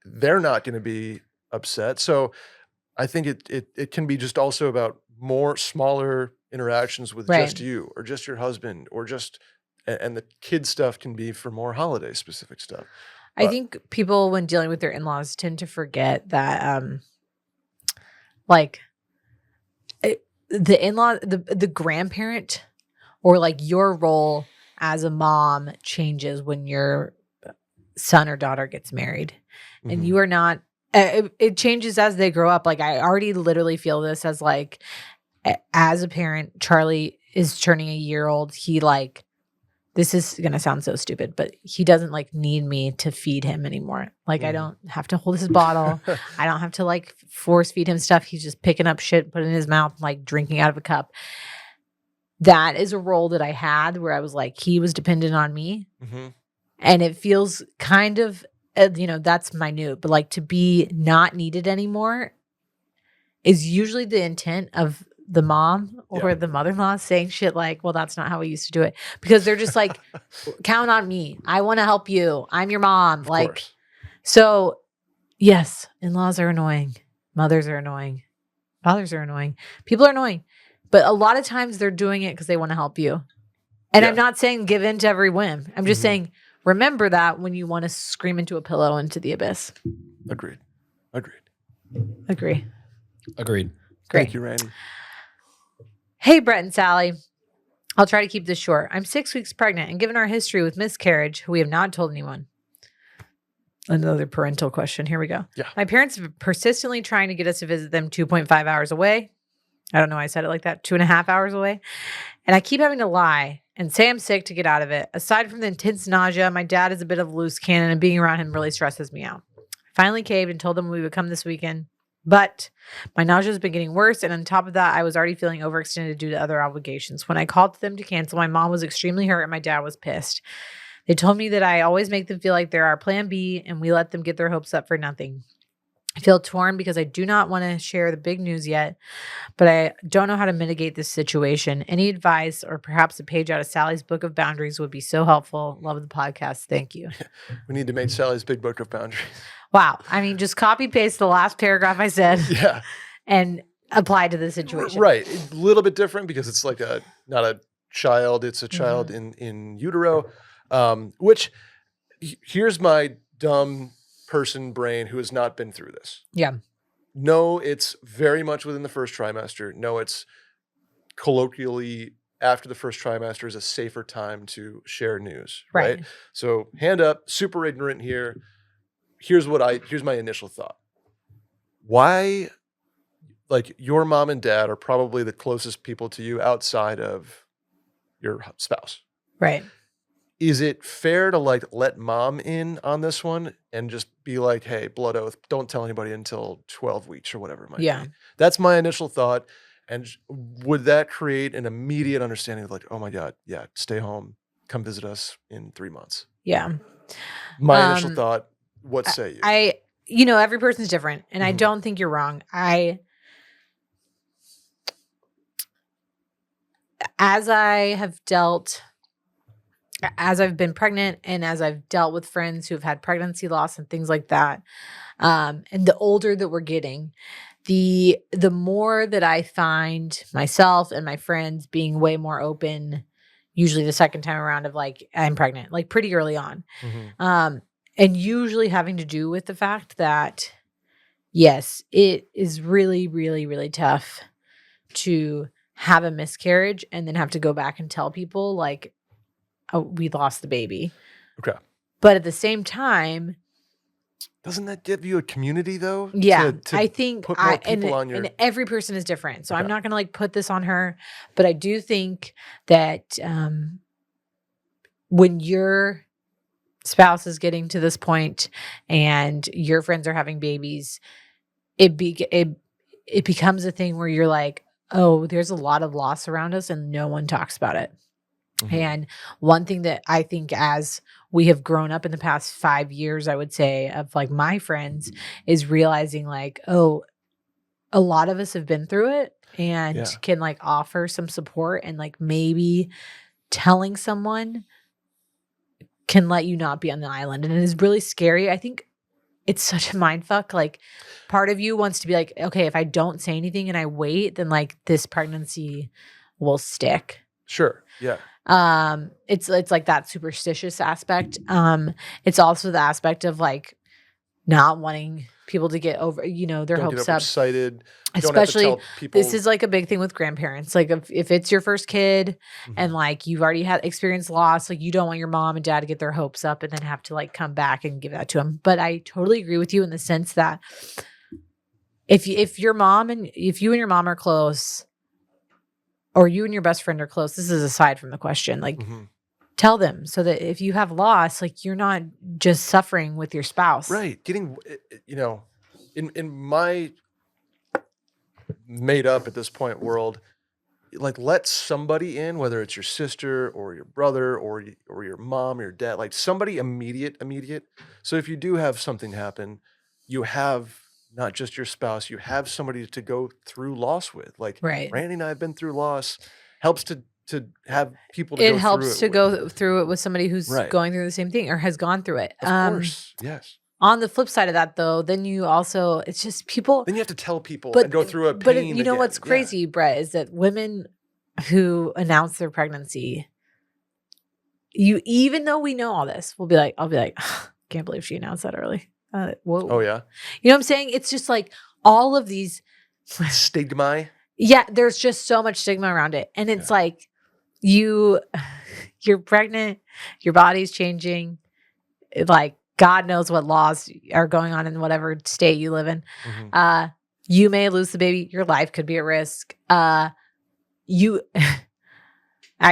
Speaker 1: they're not going to be upset. So I think it can be just also about more smaller interactions with just you or just your husband or just, and the kid stuff can be for more holiday specific stuff.
Speaker 2: I think people, when dealing with their in-laws, tend to forget that, the in-law, the grandparent, or like your role as a mom changes when your son or daughter gets married, and you are not it changes as they grow up. Like I already literally feel this as like, as a parent, Charlie is turning a year old. He like, this is going to sound so stupid, but he doesn't like need me to feed him anymore. Like I don't have to hold his bottle. I don't have to like force feed him stuff. He's just picking up shit, putting it in his mouth, like drinking out of a cup. That is a role that I had where I was like, he was dependent on me. And it feels kind of, that's minute, but like to be not needed anymore is usually the intent of the mom or the mother-in-law saying shit like, well, that's not how we used to do it. Because they're just like, count on me. I want to help you. I'm your mom.
Speaker 1: Of
Speaker 2: like,
Speaker 1: course.
Speaker 2: So yes, in-laws are annoying. Mothers are annoying. Fathers are annoying. People are annoying. But a lot of times they're doing it because they want to help you. And I'm not saying give in to every whim. I'm just saying, remember that when you want to scream into a pillow into the abyss.
Speaker 1: Agreed.
Speaker 2: Agree.
Speaker 3: Agreed.
Speaker 2: Great.
Speaker 1: Thank you, Randy.
Speaker 2: Hey, Brett and Sally. I'll try to keep this short. I'm 6 weeks pregnant, and given our history with miscarriage, we have not told anyone. Another parental question. Here we go.
Speaker 1: Yeah.
Speaker 2: My parents have been persistently trying to get us to visit them 2.5 hours away. I don't know why I said it like that. 2.5 hours away. And I keep having to lie and say I'm sick to get out of it. Aside from the intense nausea, my dad is a bit of a loose cannon, and being around him really stresses me out. I finally caved and told them we would come this weekend. But my nausea has been getting worse, and on top of that, I was already feeling overextended due to other obligations. When I called them to cancel, my mom was extremely hurt and my dad was pissed. They told me that I always make them feel like they're our plan B, and we let them get their hopes up for nothing. I feel torn because I do not want to share the big news yet, but I don't know how to mitigate this situation. Any advice or perhaps a page out of Sally's book of boundaries would be so helpful. Love the podcast. Thank you.
Speaker 1: We need to make Sally's big book of boundaries.
Speaker 2: Wow. I mean, just copy paste the last paragraph I said
Speaker 1: Yeah.
Speaker 2: and apply to the situation.
Speaker 1: Right. A little bit different because it's like not a child, it's a child in utero. Which here's my dumb person brain who has not been through this.
Speaker 2: Yeah.
Speaker 1: No, it's very much within the first trimester. No, it's colloquially after the first trimester is a safer time to share news. Right. So hand up, super ignorant here. Here's my initial thought. Why, like your mom and dad are probably the closest people to you outside of your spouse.
Speaker 2: Right.
Speaker 1: Is it fair to like let mom in on this one and just be like, hey, blood oath, don't tell anybody until 12 weeks or whatever it might be? That's my initial thought. And would that create an immediate understanding of like, oh my God, yeah, stay home, come visit us in 3 months?
Speaker 2: Yeah.
Speaker 1: My initial thought, what say you?
Speaker 2: Every person's different, and I don't think you're wrong. As I've been pregnant and as I've dealt with friends who've had pregnancy loss and things like that, and the older that we're getting, the more that I find myself and my friends being way more open, usually the second time around of like, I'm pregnant, like pretty early on. And usually having to do with the fact that, yes, it is really, really, really tough to have a miscarriage and then have to go back and tell people like, oh, we lost the baby.
Speaker 1: Okay.
Speaker 2: But at the same time,
Speaker 1: doesn't that give you a community though?
Speaker 2: Yeah,
Speaker 1: to
Speaker 2: I think
Speaker 1: put more people on your...
Speaker 2: and every person is different. So I'm not going to like put this on her, but I do think that when your spouse is getting to this point and your friends are having babies, it becomes a thing where you're like, oh, there's a lot of loss around us and no one talks about it. And one thing that I think as we have grown up in the past 5 years, I would say, of like my friends is realizing like, oh, a lot of us have been through it and can like offer some support, and like maybe telling someone can let you not be on the island. And it is really scary. I think it's such a mind fuck. Like part of you wants to be like, okay, if I don't say anything and I wait, then like this pregnancy will stick.
Speaker 1: Sure. Yeah.
Speaker 2: It's like that superstitious aspect. It's also the aspect of like not wanting people to get over, their
Speaker 1: Don't get
Speaker 2: hopes up.
Speaker 1: overexcited.
Speaker 2: Especially,
Speaker 1: don't have to tell people.
Speaker 2: this is like a big thing with grandparents. Like if it's your first kid and like you've already had experienced loss, like you don't want your mom and dad to get their hopes up and then have to like come back and give that to them. But I totally agree with you in the sense that if you and your mom are close, or you and your best friend are close, this is aside from the question, like tell them so that if you have loss, like you're not just suffering with your spouse.
Speaker 1: Right. Getting, in my made up at this point world, like let somebody in, whether it's your sister or your brother or your mom or your dad, like somebody immediate. So if you do have something happen, you have not just your spouse, you have somebody to go through loss with. Like
Speaker 2: Right.
Speaker 1: Randy and I have been through loss. Helps to have people to
Speaker 2: It
Speaker 1: go through
Speaker 2: helps
Speaker 1: it
Speaker 2: to
Speaker 1: with.
Speaker 2: go through it with somebody who's
Speaker 1: Right.
Speaker 2: going through the same thing or has gone through it.
Speaker 1: Of course. Yes.
Speaker 2: On the flip side of that, though, then you also, it's just people.
Speaker 1: Then you have to tell people and go through a pain.
Speaker 2: But you know
Speaker 1: again.
Speaker 2: what's
Speaker 1: Yeah.
Speaker 2: crazy, Brett, is that women who announce their pregnancy, even though we know all this, I'll be like, can't believe she announced that early. Whoa.
Speaker 1: Oh yeah.
Speaker 2: You know what I'm saying? It's just like all of these
Speaker 1: Stigma.
Speaker 2: Yeah, there's just so much stigma around it. And it's like you're pregnant, your body's changing. Like God knows what laws are going on in whatever state you live in. You may lose the baby. Your life could be at risk.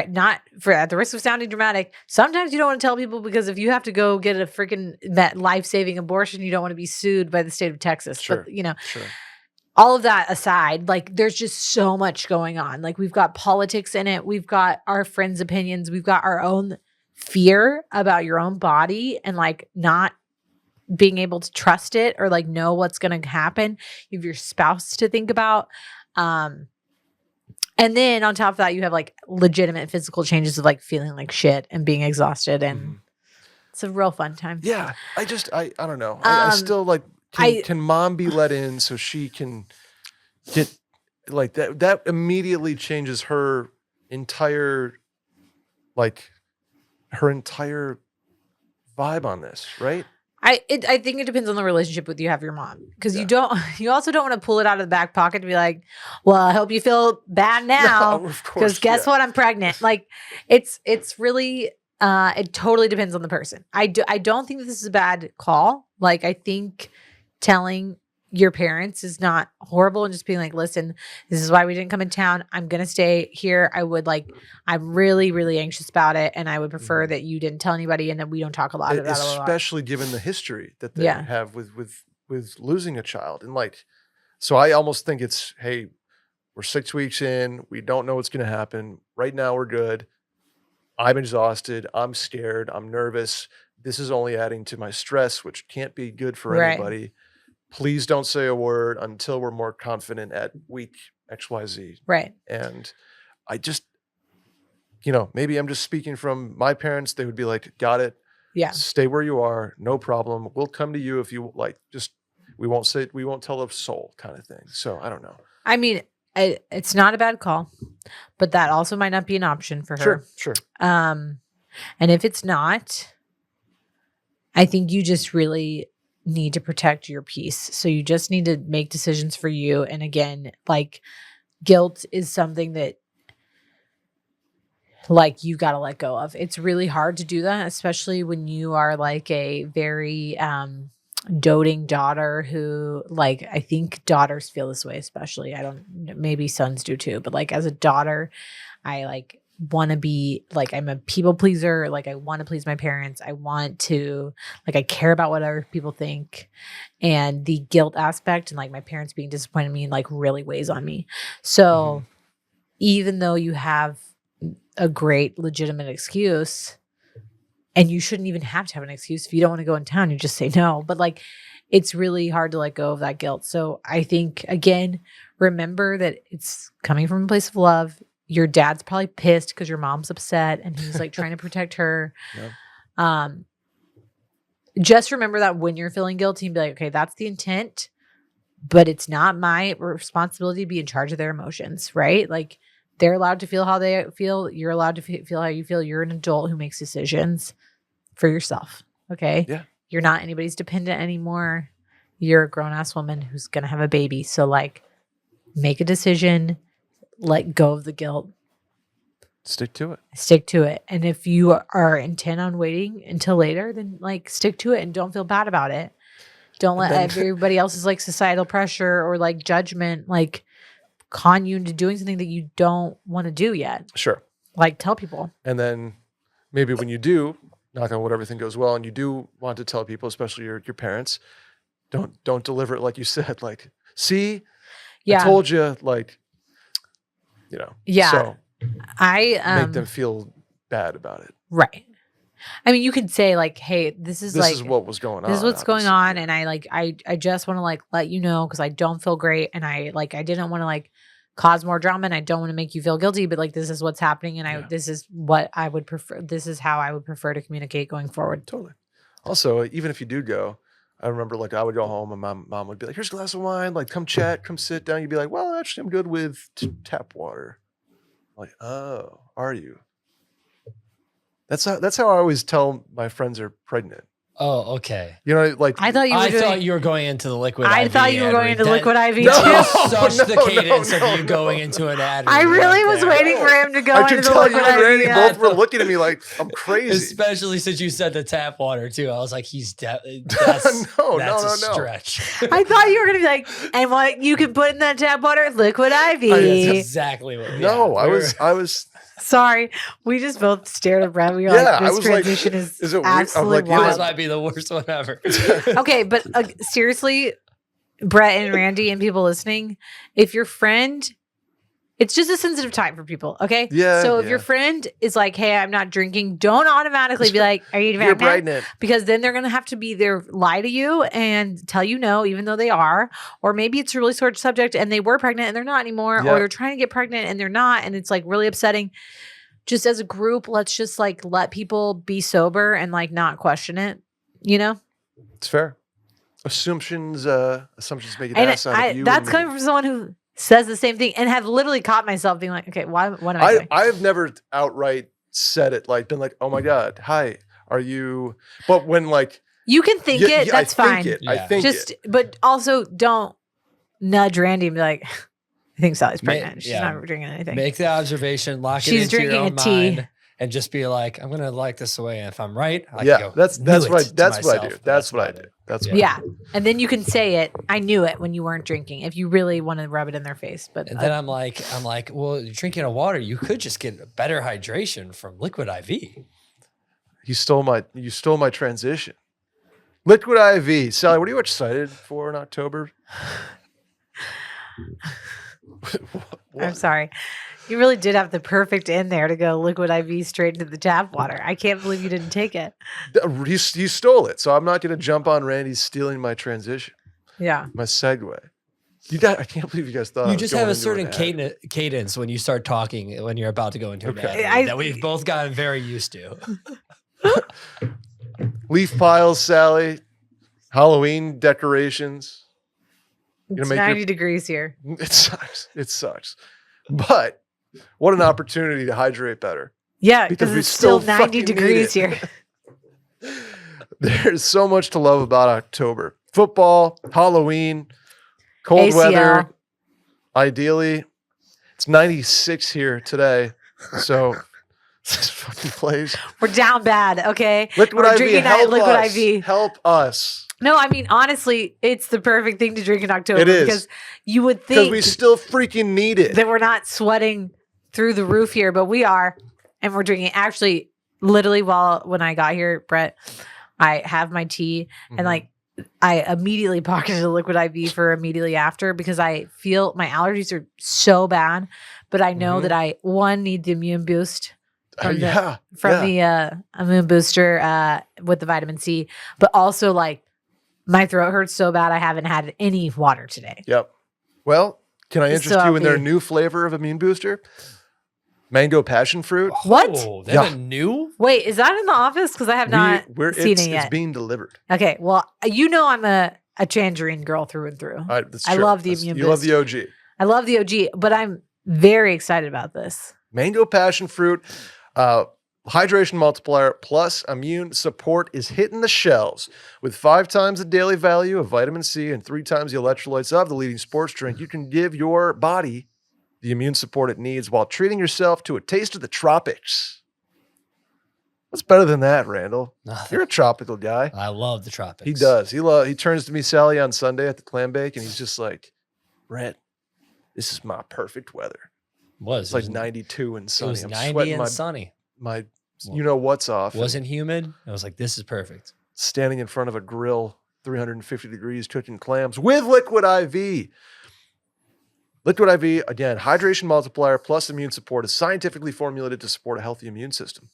Speaker 2: Not for at the risk of sounding dramatic. Sometimes you don't want to tell people because if you have to go get a freaking that life-saving abortion, you don't want to be sued by the state of Texas.
Speaker 1: Sure.
Speaker 2: But
Speaker 1: Sure.
Speaker 2: all of that aside, like there's just so much going on. Like we've got politics in it. We've got our friends' opinions. We've got our own fear about your own body and like not being able to trust it or like know what's going to happen. You have your spouse to think about. And then on top of that, you have like legitimate physical changes of like feeling like shit and being exhausted. And it's a real fun time.
Speaker 1: Yeah. I don't know. I still like, can mom be let in so she can get like that? That immediately changes her entire vibe on this, right?
Speaker 2: I think it depends on the relationship with you have your mom because you also don't want to pull it out of the back pocket to be like, well, I hope you feel bad now because guess what, I'm pregnant. Like it's really it totally depends on the person. I don't think that this is a bad call. Like I think telling your parents is not horrible and just being like, listen, this is why we didn't come in town. I'm going to stay here. I'm really, really anxious about it. And I would prefer that you didn't tell anybody and that we don't talk about it.
Speaker 1: Especially given the history that they have with losing a child. And like, so I almost think it's, hey, we're 6 weeks in. We don't know what's going to happen. Right now we're good. I'm exhausted. I'm scared. I'm nervous. This is only adding to my stress, which can't be good for anybody. Please don't say a word until we're more confident at week XYZ.
Speaker 2: Right.
Speaker 1: And I just, maybe I'm just speaking from my parents. They would be like, got it.
Speaker 2: Yeah.
Speaker 1: Stay where you are. No problem. We'll come to you if you like, we won't tell a soul kind of thing. So I don't know.
Speaker 2: I mean, it's not a bad call, but that also might not be an option for her.
Speaker 1: Sure.
Speaker 2: And if it's not, I think you just really need to protect your peace. So you just need to make decisions for you. And again, like guilt is something that like you got to let go of. It's really hard to do that, especially when you are like a very doting daughter who like, I think daughters feel this way, especially. Maybe sons do too, but like as a daughter, I like want to be like, I'm a people pleaser. Like I want to please my parents. I want to like, I care about what other people think, and the guilt aspect and like my parents being disappointed in me like really weighs on me. So even though you have a great legitimate excuse, and you shouldn't even have to have an excuse if you don't want to go in town, you just say no. But like, it's really hard to let go of that guilt. So I think again, remember that it's coming from a place of love. Your dad's probably pissed because your mom's upset and he's like trying to protect her. Just remember that when you're feeling guilty and be like, okay, that's the intent, but it's not my responsibility to be in charge of their emotions, right? Like they're allowed to feel how they feel. You're allowed to feel how you feel. You're an adult who makes decisions for yourself. Okay.
Speaker 1: Yeah.
Speaker 2: You're not anybody's dependent anymore. you're a grown ass woman who's gonna have a baby. So like, make a decision, let go of the guilt,
Speaker 1: Stick to it.
Speaker 2: stick to it. And if you are intent on waiting until later, then like stick to it and don't feel bad about it. Don't let
Speaker 1: then-
Speaker 2: everybody else's like societal pressure or like judgment like con you into doing something that you don't want to do yet.
Speaker 1: Sure.
Speaker 2: Like tell people.
Speaker 1: And then maybe when you do, knock on wood, everything goes well, and you do want to tell people, especially your parents, don't deliver it like you said. Like, see,
Speaker 2: Yeah.
Speaker 1: I told you. Like, you know.
Speaker 2: Yeah.
Speaker 1: So
Speaker 2: I
Speaker 1: make them feel bad about it.
Speaker 2: right. I mean, you could say like, "Hey, this is
Speaker 1: This
Speaker 2: like
Speaker 1: is what was going on.
Speaker 2: this is what's going
Speaker 1: obviously.
Speaker 2: on," and I just want to like let you know because I don't feel great, and I didn't want to like cause more drama, and I don't want to make you feel guilty, but like this is what's happening, and this is what I would prefer. This is how I would prefer to communicate going forward.
Speaker 1: Totally. Also, even if you do go, I remember like I would go home and my mom would be like, "Here's a glass of wine. Like, come chat, come sit down." You'd be like, "Well, actually, I'm good with tap water." I'm like, oh, are you? That's how I always tell my friends are pregnant.
Speaker 3: Oh, okay.
Speaker 1: You know, like
Speaker 2: I thought you were
Speaker 3: I
Speaker 2: doing.
Speaker 3: thought you were going into the liquid
Speaker 2: I
Speaker 3: IV.
Speaker 2: thought you were going
Speaker 3: Henry.
Speaker 2: into
Speaker 3: That
Speaker 2: liquid IV
Speaker 1: No.
Speaker 2: too.
Speaker 3: is such the
Speaker 1: No,
Speaker 3: cadence
Speaker 1: no,
Speaker 3: of you
Speaker 1: no.
Speaker 3: going into an ad.
Speaker 2: I
Speaker 3: read
Speaker 2: really
Speaker 3: right
Speaker 2: was
Speaker 3: there.
Speaker 2: waiting for him to go
Speaker 1: I
Speaker 2: into
Speaker 1: could
Speaker 2: the
Speaker 1: tell you
Speaker 2: liquid
Speaker 1: and Randy
Speaker 2: IV.
Speaker 1: both were looking at me like I'm crazy.
Speaker 3: Especially since you said the tap water too. I was like, that's
Speaker 1: No,
Speaker 3: that's
Speaker 1: no.
Speaker 3: a stretch.
Speaker 2: I thought you were gonna be like, and what you could put in that tap water, liquid
Speaker 3: That's
Speaker 2: IV.
Speaker 3: exactly what.
Speaker 1: No,
Speaker 3: yeah,
Speaker 1: I was.
Speaker 2: Sorry, we just both stared at Brett. We were
Speaker 1: Yeah,
Speaker 2: like,
Speaker 1: I
Speaker 2: this
Speaker 1: was like,
Speaker 2: transition
Speaker 1: is
Speaker 2: is
Speaker 1: it weird? I'm
Speaker 2: absolutely
Speaker 1: like, yeah,
Speaker 3: This
Speaker 2: wild.
Speaker 3: might be the worst one ever.
Speaker 2: Okay, but seriously, Brett and Randy and people listening, if your friend, it's just a sensitive time for people. Okay.
Speaker 1: Yeah,
Speaker 2: So if
Speaker 1: yeah.
Speaker 2: your friend is like, "Hey, I'm not drinking," don't automatically be like, "Are you
Speaker 1: You're
Speaker 2: pregnant?"
Speaker 1: pregnant.
Speaker 2: Because then they're gonna have to be there, lie to you and tell you no, even though they are. Or maybe it's a really sore subject and they were pregnant and they're not anymore,
Speaker 1: Yep.
Speaker 2: or they're trying to get pregnant and they're not, and it's like really upsetting. Just as a group, let's just like let people be sober and like not question it. You know.
Speaker 1: It's fair. Assumptions make an
Speaker 2: And
Speaker 1: ass out of you.
Speaker 2: that's
Speaker 1: and
Speaker 2: coming
Speaker 1: me.
Speaker 2: from someone who says the same thing and have literally caught myself being like, okay, what am I doing?
Speaker 1: I've never outright said it, like been like, "Oh my god, hi, are you?" But when like
Speaker 2: You can think it, that's
Speaker 1: I
Speaker 2: fine.
Speaker 1: think it.
Speaker 3: Yeah.
Speaker 1: I think
Speaker 2: Just,
Speaker 1: it.
Speaker 2: but also don't nudge Randy and be like, I think Sally's
Speaker 3: Ma-
Speaker 2: pregnant. She's
Speaker 3: yeah.
Speaker 2: not drinking anything.
Speaker 3: Make the observation, lock
Speaker 2: She's
Speaker 3: it into your
Speaker 2: drinking
Speaker 3: own
Speaker 2: a tea.
Speaker 3: mind, and just be like, I'm gonna like this away. And if I'm right, I
Speaker 1: Yeah,
Speaker 3: can go.
Speaker 1: that's
Speaker 3: "Knew
Speaker 1: what
Speaker 3: it" to
Speaker 1: that's what I
Speaker 3: myself,
Speaker 1: do.
Speaker 3: but
Speaker 1: That's what I
Speaker 3: about
Speaker 1: do.
Speaker 3: it.
Speaker 1: That's
Speaker 3: Yeah.
Speaker 1: what I
Speaker 2: Yeah. And then you can say it. I knew it when you weren't drinking. If you really want to rub it in their face. But
Speaker 3: And then I'm like, well, you're drinking a water. You could just get better hydration from liquid IV.
Speaker 1: You stole my transition. Liquid IV. Sally, what are you excited for in October?
Speaker 2: I'm sorry. You really did have the perfect in there to go liquid IV straight into the tap water. I can't believe you didn't take it.
Speaker 1: He stole it, so I'm not going to jump on Randy's stealing my transition,
Speaker 2: Yeah.
Speaker 1: my segue. I can't believe you guys thought I
Speaker 3: You
Speaker 1: was
Speaker 3: just
Speaker 1: going
Speaker 3: have a
Speaker 1: into
Speaker 3: certain
Speaker 1: an ad.
Speaker 3: cadence when you start talking when you're about to go into an
Speaker 1: Okay.
Speaker 3: ad read that we've both gotten very used to.
Speaker 1: Leaf piles, Sally. Halloween decorations.
Speaker 2: It's
Speaker 1: make your-
Speaker 2: 90 degrees here.
Speaker 1: It sucks. It sucks. But what an opportunity to hydrate better.
Speaker 2: Yeah,
Speaker 1: Because
Speaker 2: because
Speaker 1: we
Speaker 2: it's still
Speaker 1: still
Speaker 2: 90
Speaker 1: fucking need
Speaker 2: degrees
Speaker 1: it.
Speaker 2: here.
Speaker 1: There's so much to love about October. Football, Halloween, cold
Speaker 2: ACL.
Speaker 1: weather. Ideally, it's 96 here today. So this fucking place.
Speaker 2: We're down bad, okay?
Speaker 1: Liquid
Speaker 2: We're
Speaker 1: IV,
Speaker 2: drinking that
Speaker 1: help
Speaker 2: liquid
Speaker 1: us.
Speaker 2: IV.
Speaker 1: Help us.
Speaker 2: No, I mean, honestly, it's the perfect thing to drink in October.
Speaker 1: It is.
Speaker 2: Because you would
Speaker 1: Because
Speaker 2: think
Speaker 1: we still freaking need it.
Speaker 2: that we're not sweating through the roof here, but we are. And we're drinking. Actually, literally, when I got here, Brett, I have my tea
Speaker 1: Mhm.
Speaker 2: and like I immediately pocketed a liquid IV for immediately after because I feel my allergies are so bad. But I know
Speaker 1: Mhm.
Speaker 2: that I need the immune boost from
Speaker 1: yeah.
Speaker 2: the immune booster with the vitamin C, but also like my throat hurts so bad I haven't had any water today.
Speaker 1: Yep. Well, can I
Speaker 2: Just
Speaker 1: interest
Speaker 2: so
Speaker 1: you in their
Speaker 2: happy.
Speaker 1: new flavor of immune booster? Mango passion fruit.
Speaker 2: What?
Speaker 3: Oh, they have
Speaker 1: Yeah.
Speaker 3: a new?
Speaker 2: Wait, is that in the office? Because I have not seen it yet.
Speaker 1: It's being delivered.
Speaker 2: Okay, well, you know I'm a tangerine girl through and through.
Speaker 1: That's
Speaker 2: I
Speaker 1: true.
Speaker 2: love the immune
Speaker 1: You love
Speaker 2: boost.
Speaker 1: the OG.
Speaker 2: I love the OG, but I'm very excited about this.
Speaker 1: Mango passion fruit. Hydration multiplier plus immune support is hitting the shelves. With 5 times the daily value of vitamin C and 3 times the electrolytes of the leading sports drink, you can give your body the immune support it needs while treating yourself to a taste of the tropics. What's better than that, Randall?
Speaker 3: Nothing.
Speaker 1: You're a tropical guy.
Speaker 3: I love the tropics.
Speaker 1: He does. He turns to me, Sally, on Sunday at the clam bake, and he's just like, Brett, this is my perfect weather. It's like 92 and sunny.
Speaker 3: It was
Speaker 1: I'm
Speaker 3: 90
Speaker 1: sweating
Speaker 3: and sunny.
Speaker 1: my you know what's off.
Speaker 3: Wasn't humid. I was like, this is perfect.
Speaker 1: Standing in front of a grill, 350 degrees, cooking clams with Liquid IV. Liquid IV, again, hydration multiplier plus immune support is scientifically formulated to support a healthy immune system.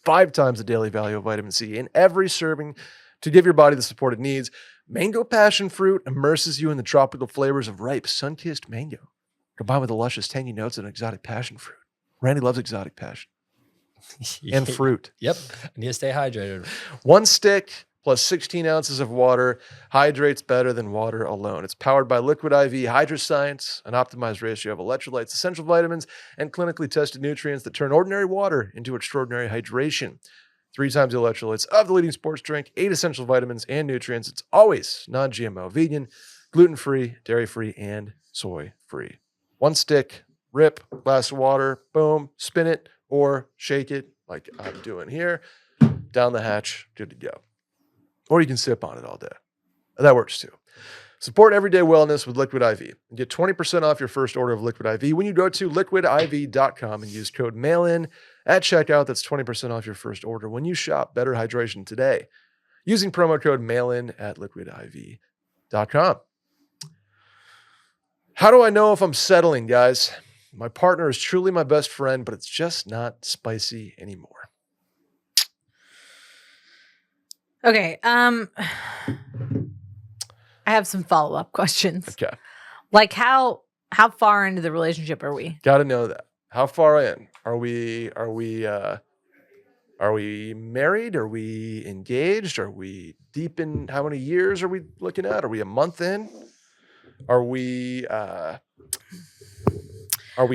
Speaker 1: 5 times the daily value of vitamin C in every serving to give your body the support it needs. Mango passion fruit immerses you in the tropical flavors of ripe, sun-kissed mango, combined with the luscious, tangy notes of an exotic passion fruit. Randy loves exotic passion. And fruit.
Speaker 3: Yep. I need to stay hydrated.
Speaker 1: 1 stick plus 16 ounces of water hydrates better than water alone. It's powered by Liquid IV Hydroscience, an optimized ratio of electrolytes, essential vitamins, and clinically tested nutrients that turn ordinary water into extraordinary hydration. 3 times the electrolytes of the leading sports drink, 8 essential vitamins and nutrients. It's always non-GMO, vegan, gluten-free, dairy-free, and soy-free. 1 stick, rip, glass of water, boom, spin it or shake it like I'm doing here, down the hatch, good to go. Or you can sip on it all day. That works too. Support everyday wellness with Liquid IV. And get 20% off your first order of Liquid IV when you go to liquidiv.com and use code MAILIN at checkout. That's 20% off your first order when you shop Better Hydration today using promo code MAILIN at liquidiv.com. How do I know if I'm settling, guys? My partner is truly my best friend, but it's just not spicy anymore.
Speaker 2: Okay. I have some follow-up questions.
Speaker 1: Okay.
Speaker 2: Like how far into the relationship are we?
Speaker 1: Got to know that. How far in? Are we married? Are we engaged? Are we deep in? How many years are we looking at? Are we a month in? Are we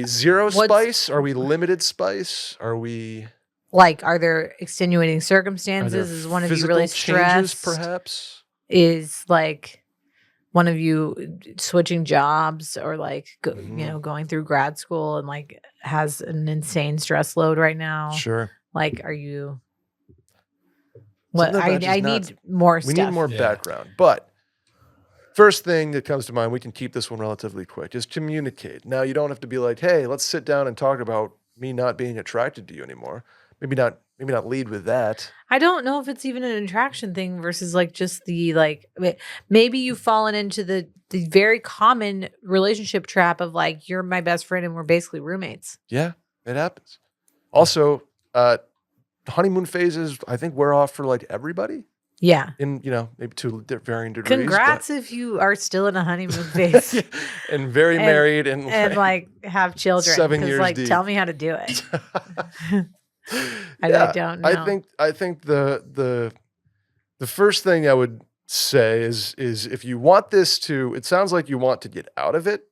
Speaker 1: zero spice? Are we limited spice? Are we
Speaker 2: like, are there extenuating circumstances? Is one of you really stressed?
Speaker 1: Perhaps?
Speaker 2: Is like one of you switching jobs or like going through grad school and like has an insane stress load right now?
Speaker 1: Sure.
Speaker 2: Like, are you? What
Speaker 1: Something
Speaker 2: I need more stuff.
Speaker 1: We need more background, but. First thing that comes to mind, we can keep this one relatively quick, is communicate. Now, you don't have to be like, hey, let's sit down and talk about me not being attracted to you anymore. Maybe not lead with that.
Speaker 2: I don't know if it's even an attraction thing versus like just the like, maybe you've fallen into the very common relationship trap of like, you're my best friend and we're basically roommates.
Speaker 1: Yeah, it happens. Also, honeymoon phases, I think wear off for like everybody.
Speaker 2: Yeah.
Speaker 1: In, maybe to varying degrees.
Speaker 2: Congrats if you are still in a honeymoon phase.
Speaker 1: and very married and
Speaker 2: like have children.
Speaker 1: 7 years
Speaker 2: like,
Speaker 1: deep.
Speaker 2: tell me how to do it. I don't know.
Speaker 1: I think the first thing I would say is if you want this to, it sounds like you want to get out of it,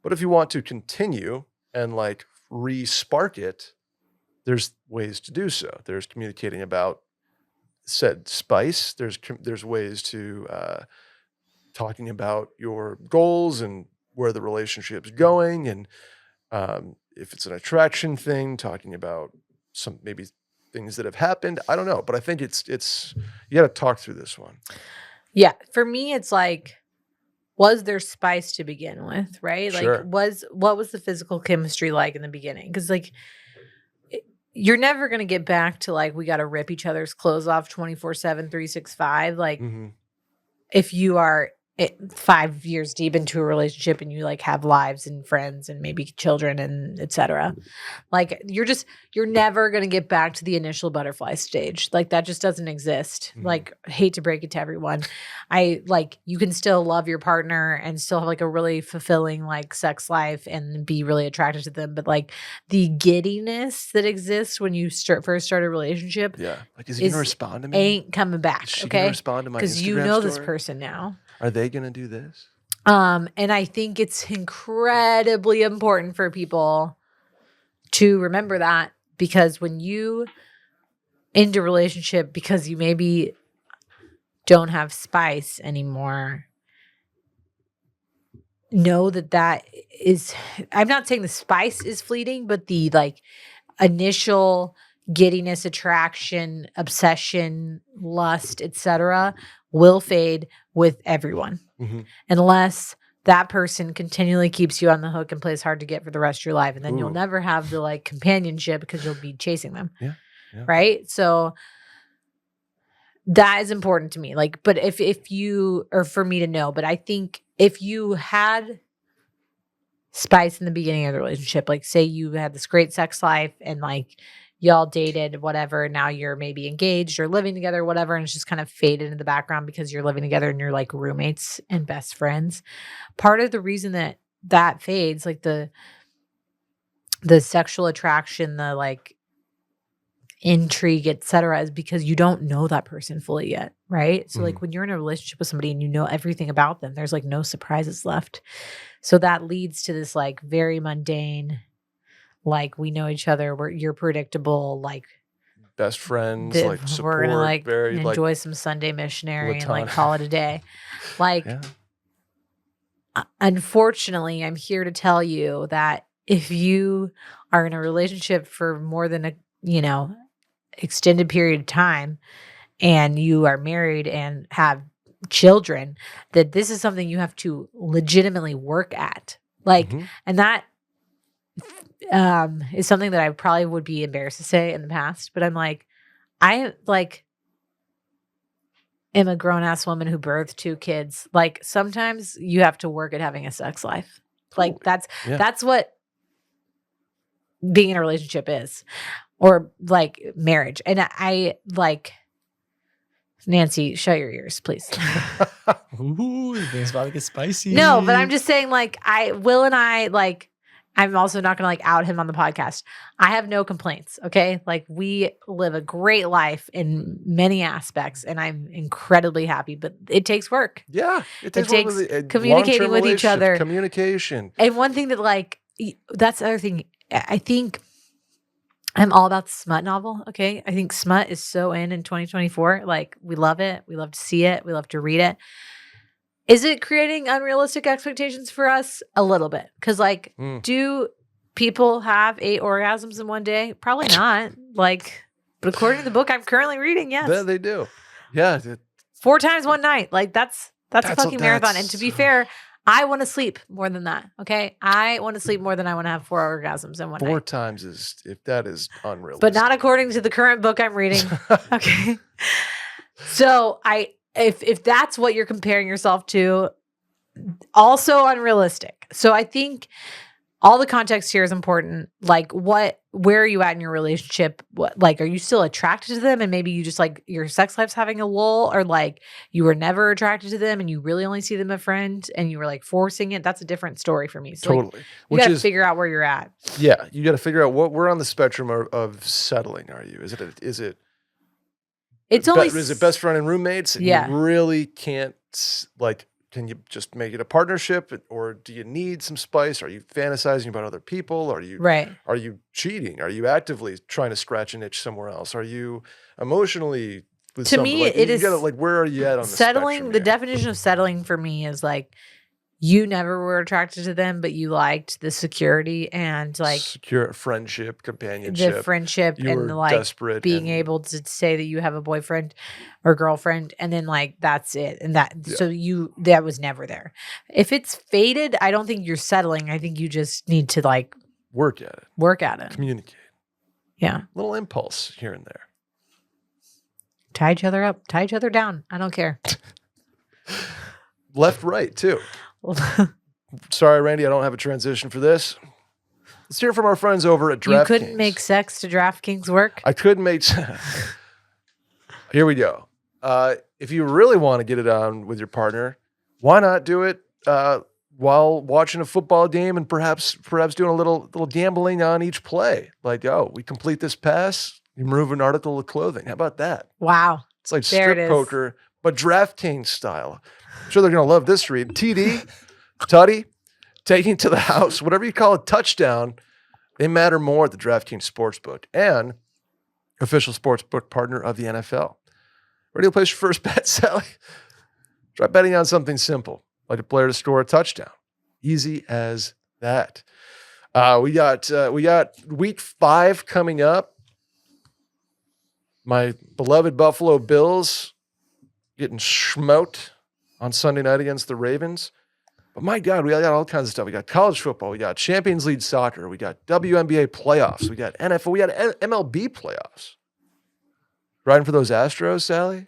Speaker 1: but if you want to continue and like re-spark it, there's ways to do so. There's communicating about said spice. There's ways to talking about your goals and where the relationship's going, and if it's an attraction thing, talking about some maybe things that have happened. I don't know, but I think it's you got to talk through this one.
Speaker 2: Yeah, for me, it's like, was there spice to begin with, right?
Speaker 1: Sure.
Speaker 2: Like, what was the physical chemistry like in the beginning? Because like, you're never going to get back to like, we got to rip each other's clothes off 24/7, 365. Like if you are 5 years deep into a relationship and you like have lives and friends and maybe children and etc. Like you're never going to get back to the initial butterfly stage. Like that just doesn't exist. Like, hate to break it to everyone. You can still love your partner and still have like a really fulfilling like sex life and be really attracted to them. But like the giddiness that exists when you first start a relationship.
Speaker 1: Yeah. Like, is he going to respond to me?
Speaker 2: Ain't coming back.
Speaker 1: Is she
Speaker 2: okay.
Speaker 1: gonna respond to my Instagram
Speaker 2: Because you know
Speaker 1: story?
Speaker 2: this person now.
Speaker 1: Are they going to do this?
Speaker 2: And I think it's incredibly important for people to remember that, because when you into relationship because you maybe don't have spice anymore, know that is, I'm not saying the spice is fleeting, but the like initial giddiness, attraction, obsession, lust, etc. will fade with everyone.
Speaker 1: Mm-hmm.
Speaker 2: Unless that person continually keeps you on the hook and plays hard to get for the rest of your life. And then you'll
Speaker 1: Ooh.
Speaker 2: never have the like companionship because you'll be chasing them.
Speaker 1: Yeah.
Speaker 2: Right. So that is important to me. Like, but if you, or for me to know, but I think if you had spice in the beginning of the relationship, like say you had this great sex life and like y'all dated, whatever, now you're maybe engaged or living together, whatever, and it's just kind of faded into the background because you're living together and you're like roommates and best friends. Part of the reason that fades, like the sexual attraction, the like intrigue, etc., is because you don't know that person fully yet, right? So like when you're in a relationship with somebody and you know everything about them, there's like no surprises left. So that leads to this like very mundane, like we know each other, you're predictable, like
Speaker 1: best friends, like support,
Speaker 2: we're gonna like
Speaker 1: very
Speaker 2: enjoy
Speaker 1: like
Speaker 2: some Sunday missionary and
Speaker 1: platonic.
Speaker 2: like call it a day. Like unfortunately, I'm here to tell you that if you are in a relationship for more than a, extended period of time and you are married and have children, that this is something you have to legitimately work at. Like, and that is something that I probably would be embarrassed to say in the past, but I'm like, I like am a grown-ass woman who birthed 2 kids. Like sometimes you have to work at having a sex life. Like that's what being in a relationship is, or like marriage. And I like, Nancy, shut your ears, please.
Speaker 3: Ooh, it's about to get spicy.
Speaker 2: No, but I'm just saying, like, Will and I, like, I'm also not gonna like out him on the podcast. I have no complaints. Okay. Like we live a great life in many aspects and I'm incredibly happy, but it takes work.
Speaker 1: Yeah. It takes
Speaker 2: communicating with each other.
Speaker 1: Communication.
Speaker 2: And one thing that like, that's the other thing. I think I'm all about the smut novel. Okay. I think smut is so in 2024. Like we love it. We love to see it. We love to read it. Is it creating unrealistic expectations for us? A little bit. Because, like, do people have 8 orgasms in one day? Probably not. Like, but according to the book I'm currently reading, yes.
Speaker 1: Yeah, they do. Yeah.
Speaker 2: 4 times one night. Like, that's a fucking marathon. And to be fair, I want to sleep more than that. Okay. I want to sleep more than I want to have 4 orgasms in one night.
Speaker 1: 4 times if that is unrealistic.
Speaker 2: But not according to the current book I'm reading. Okay. So if that's what you're comparing yourself to, also unrealistic. So I think all the context here is important. Like where are you at in your relationship? What, like, are you still attracted to them? And maybe you just like your sex life's having a lull, or like you were never attracted to them and you really only see them as a friend and you were like forcing it. That's a different story for me. So
Speaker 1: totally.
Speaker 2: Like, you got to figure out where you're at.
Speaker 1: Yeah. You got to figure out where on the spectrum of settling are you? Is it best friend and roommates? And
Speaker 2: yeah.
Speaker 1: You really can't, like, can you just make it a partnership, or do you need some spice? Are you fantasizing about other people? Are you cheating? Are you actively trying to scratch an itch somewhere else? Are you emotionally with somebody?
Speaker 2: To me,
Speaker 1: like,
Speaker 2: it is
Speaker 1: like, where are you at on the
Speaker 2: settling?
Speaker 1: spectrum
Speaker 2: The
Speaker 1: here?
Speaker 2: definition of settling for me is like, you never were attracted to them, but you liked the security and like
Speaker 1: secure friendship, companionship,
Speaker 2: the friendship,
Speaker 1: you
Speaker 2: and
Speaker 1: were
Speaker 2: like
Speaker 1: desperate
Speaker 2: being able to say that you have a boyfriend or girlfriend, and then like that's it, and so that was never there. If it's faded, I don't think you're settling. I think you just need to like
Speaker 1: work at it, communicate.
Speaker 2: Yeah,
Speaker 1: little impulse here and there.
Speaker 2: Tie each other up, tie each other down. I don't care.
Speaker 1: Left, right, too. Sorry, Randy, I don't have a transition for this. Let's hear from our friends over at DraftKings.
Speaker 2: You couldn't make sex to DraftKings work?
Speaker 1: I couldn't make Here we go. If you really want to get it on with your partner, why not do it while watching a football game and perhaps doing a little gambling on each play? Like, we complete this pass, you remove an article of clothing. How about that?
Speaker 2: Wow.
Speaker 1: It's like strip poker, but DraftKings style. I'm sure they're going to love this read. TD, Tutty, taking to the house, whatever you call a touchdown, they matter more at the DraftKings Sportsbook. And official sportsbook partner of the NFL. Ready to place your first bet, Sally? Try betting on something simple, like a player to score a touchdown. Easy as that. We got week 5 coming up. My beloved Buffalo Bills getting smoked on Sunday night against the Ravens. But my God, we got all kinds of stuff. We got college football. We got Champions League soccer. We got WNBA playoffs. We got NFL. We got MLB playoffs. Riding for those Astros, Sally?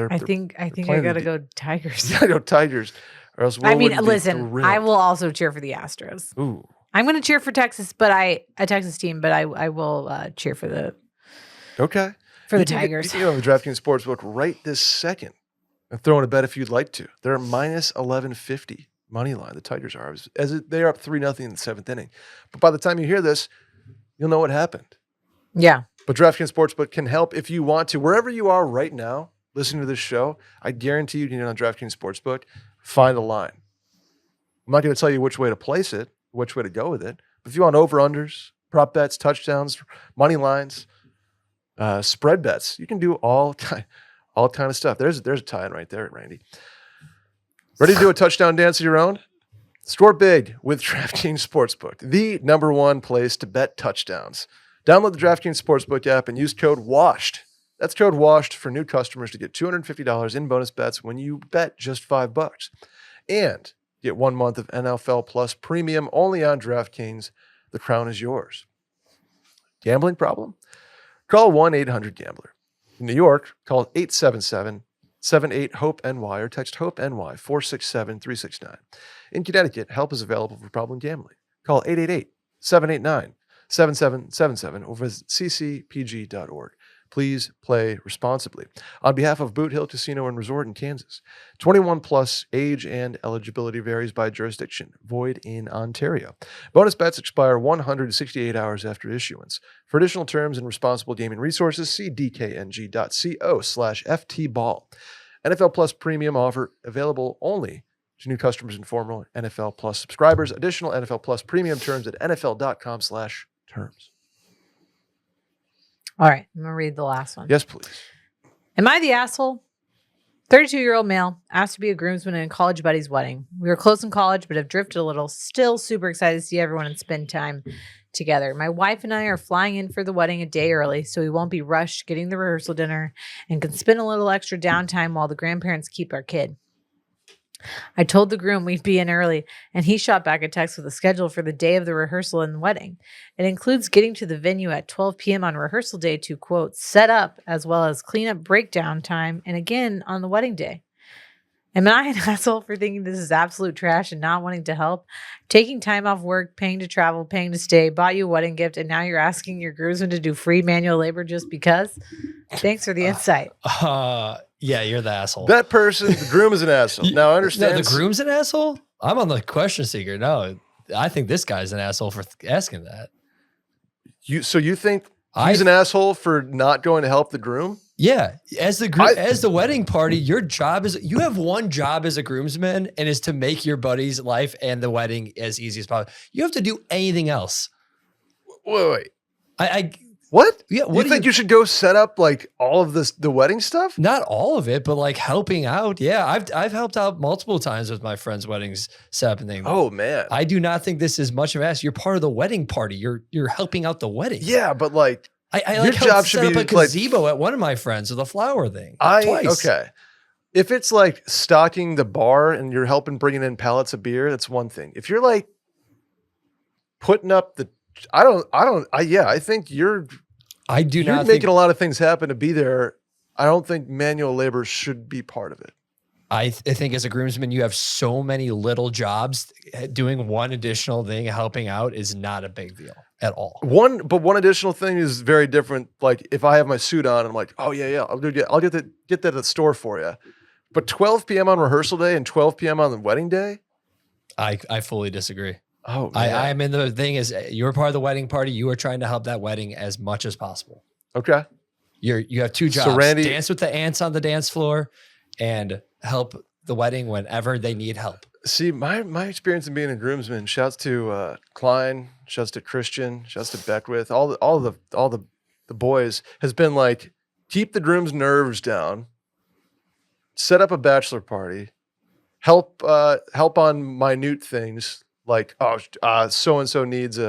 Speaker 2: I think I got to go Tigers.
Speaker 1: You got to go Tigers. Or else
Speaker 2: I mean, listen, I will also cheer for the Astros.
Speaker 1: Ooh.
Speaker 2: I'm going to cheer for Texas, but a Texas team, but I will cheer for the Tigers.
Speaker 1: You can get on the DraftKings Sportsbook right this second and throw in a bet if you'd like to. They're minus 1150 money line. The Tigers are they're up 3-0 in the 7th inning. But by the time you hear this, you'll know what happened.
Speaker 2: Yeah.
Speaker 1: But DraftKings Sportsbook can help if you want to. Wherever you are right now, listening to this show, I guarantee you can get on DraftKings Sportsbook, find a line. I'm not going to tell you which way to place it, which way to go with it. But if you want over-unders, prop bets, touchdowns, money lines, spread bets, you can do all kind of stuff. There's a tie-in right there, Randy. Ready to do a touchdown dance of your own? Score big with DraftKings Sportsbook, the #1 place to bet touchdowns. Download the DraftKings Sportsbook app and use code WASHED. That's code WASHED for new customers to get $250 in bonus bets when you bet just $5. And get 1 month of NFL Plus Premium only on DraftKings. The crown is yours. Gambling problem? Call 1-800-GAMBLER. In New York, call 877-78-HOPE-NY or text HOPE-NY 467-369. In Connecticut, help is available for problem gambling. Call 888-789-7777 or visit ccpg.org. Please play responsibly. On behalf of Boot Hill Casino and Resort in Kansas, 21 plus, age and eligibility varies by jurisdiction. Void in Ontario. Bonus bets expire 168 hours after issuance. For additional terms and responsible gaming resources, see dkng.co/ftball. NFL Plus Premium offer available only to new customers and former NFL Plus subscribers. Additional NFL Plus Premium terms at nfl.com/terms.
Speaker 2: All right, I'm going to read the last one.
Speaker 1: Yes, please.
Speaker 2: Am I the asshole? 32-year-old male asked to be a groomsman in a college buddy's wedding. We were close in college, but have drifted a little. Still super excited to see everyone and spend time together. My wife and I are flying in for the wedding a day early, so we won't be rushed getting the rehearsal dinner and can spend a little extra downtime while the grandparents keep our kid. I told the groom we'd be in early, and he shot back a text with a schedule for the day of the rehearsal and the wedding. It includes getting to the venue at 12 p.m. on rehearsal day to, quote, set up, as well as clean up breakdown time, and again on the wedding day. Am I an asshole for thinking this is absolute trash and not wanting to help? Taking time off work, paying to travel, paying to stay, bought you a wedding gift, and now you're asking your groomsmen to do free manual labor just because? Thanks for the insight.
Speaker 3: Yeah, you're the asshole.
Speaker 1: That person, the groom is an asshole. Now, I understand.
Speaker 3: No, the groom's an asshole? I'm on the question seeker. No, I think this guy's an asshole for asking that.
Speaker 1: So you think he's an asshole for not going to help the groom?
Speaker 3: Yeah, as the wedding party, your job is you have one job as a groomsman, and is to make your buddy's life and the wedding as easy as possible. You have to do anything else.
Speaker 1: Wait.
Speaker 3: What?
Speaker 1: Yeah. What you think you should go set up like all of the wedding stuff?
Speaker 3: Not all of it, but like helping out. Yeah, I've helped out multiple times with my friends' weddings, set up and things.
Speaker 1: Oh man,
Speaker 3: I do not think this is much of an ass. You're part of the wedding party. You're helping out the wedding.
Speaker 1: Yeah, but like.
Speaker 3: I your job should be a gazebo at one of my friends with a flower thing. Twice.
Speaker 1: Okay. If it's like stocking the bar and you're helping bringing in pallets of beer, that's one thing. If you're like putting up I think you're making a lot of things happen to be there. I don't think manual labor should be part of it.
Speaker 3: I think as a groomsman, you have so many little jobs. Doing one additional thing, helping out, is not a big deal at all. One
Speaker 1: additional thing is very different. Like if I have my suit on, I'm like, oh yeah, I'll get that at the store for you. But 12 p.m. on rehearsal day and 12 p.m. on the wedding day,
Speaker 3: I fully disagree.
Speaker 1: Oh, man.
Speaker 3: I am in the thing is you're part of the wedding party. You are trying to help that wedding as much as possible.
Speaker 1: Okay,
Speaker 3: you have two jobs: dance with the ants on the dance floor, and help the wedding whenever they need help.
Speaker 1: See, my experience in being a groomsman, shouts to Klein, shouts to Christian, shouts to Beckwith, all the boys, has been like, keep the groom's nerves down, set up a bachelor party, help on minute things like, so and so needs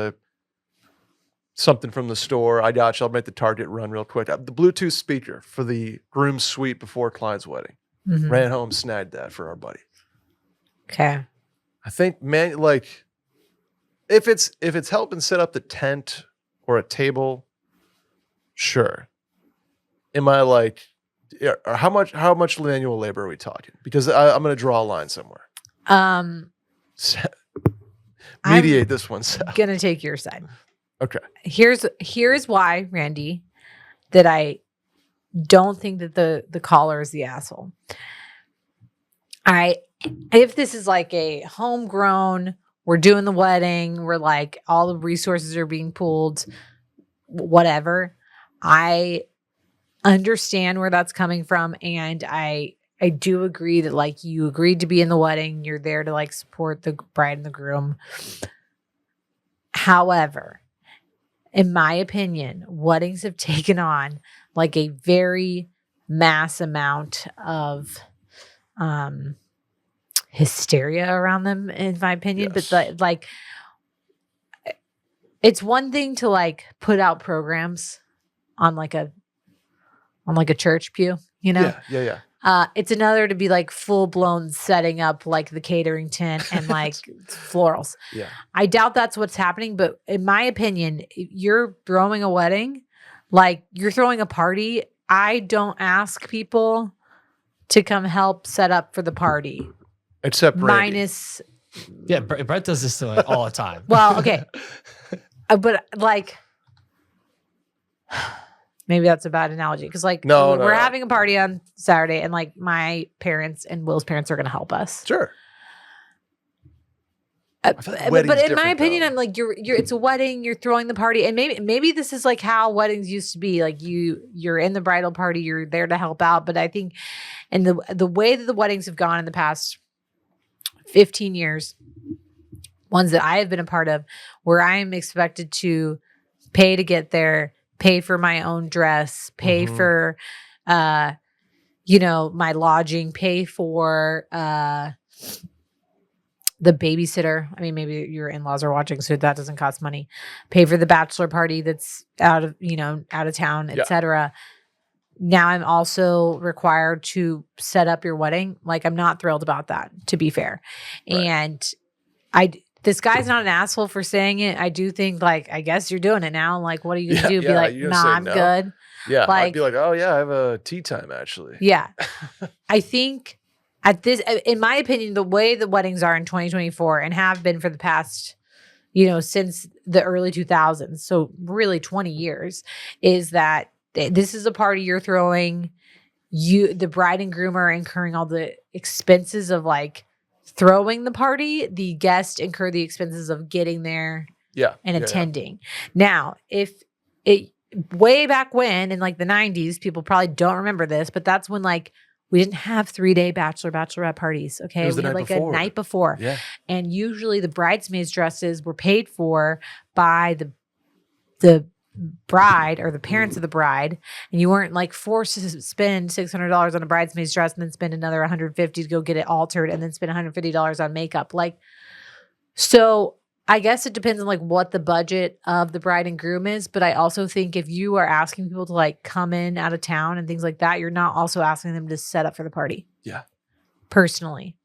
Speaker 1: something from the store. I got you. I'll make the Target run real quick. The Bluetooth speaker for the groom's suite before Klein's wedding.
Speaker 2: Mhm.
Speaker 1: Ran home, snagged that for our buddy.
Speaker 2: Okay.
Speaker 1: I think, man, like if it's helping set up the tent or a table, sure. Am I like, how much manual labor are we talking? Because I'm going to draw a line somewhere. Mediate this one, Sal.
Speaker 2: Gonna take your side.
Speaker 1: Okay.
Speaker 2: Here's why, Randy, that I don't think that the caller is the asshole. If this is like a homegrown, we're doing the wedding, we're like all the resources are being pooled, whatever. I understand where that's coming from, and I do agree that like you agreed to be in the wedding, you're there to like support the bride and the groom. However, in my opinion, weddings have taken on like a very mass amount of hysteria around them, in my opinion.
Speaker 1: Yes.
Speaker 2: But like, it's one thing to like put out programs on like a church pew, you know?
Speaker 1: Yeah.
Speaker 2: It's another to be like full blown setting up like the catering tent and like florals.
Speaker 1: Yeah.
Speaker 2: I doubt that's what's happening, but in my opinion, you're throwing a wedding, like you're throwing a party. I don't ask people to come help set up for the party.
Speaker 1: Except Randy.
Speaker 2: Minus.
Speaker 3: Yeah, Brett does this to all the time.
Speaker 2: Well, okay. But like, maybe that's a bad analogy because like we're having a party on Saturday and like my parents and Will's parents are going to help us.
Speaker 1: Sure.
Speaker 2: But in my opinion, I'm like you're it's a wedding, you're throwing the party, and maybe this is like how weddings used to be. Like you're in the bridal party, you're there to help out. But I think and the way that the weddings have gone in the past 15 years, ones that I have been a part of, where I am expected to pay to get there, pay for my own dress, pay for, my lodging, pay for the babysitter. I mean, maybe your in-laws are watching, so that doesn't cost money. Pay for the bachelor party that's out of town, etc. Now I'm also required to set up your wedding. Like, I'm not thrilled about that, to be fair. Right. And this guy's not an asshole for saying it. I do think, like, I guess you're doing it now. Like, what are you going to do? Be like, nah, I'm good.
Speaker 1: Yeah.
Speaker 2: Like,
Speaker 1: I'd be like, oh, yeah, I have a tea time, actually.
Speaker 2: Yeah. I think in my opinion, the way the weddings are in 2024 and have been for the past, since the early 2000s, so really 20 years, is that this is a party you're throwing. The bride and groom are incurring all the expenses of like throwing the party. The guests incur the expenses of getting there and attending. Now, if it way back when in like the 90s, people probably don't remember this, but that's when like we didn't have 3-day bachelorette parties. Okay. We had like a night before. Yeah. And usually the bridesmaids' dresses were paid for by the bride or the parents of the bride, and you weren't like forced to spend $600 on a bridesmaid's dress and then spend another $150 to go get it altered and then spend $150 on makeup. Like, so I guess it depends on like what the budget of the bride and groom is, but I also think if you are asking people to like come in out of town and things like that, you're not also asking them to set up for the party. Yeah. Personally.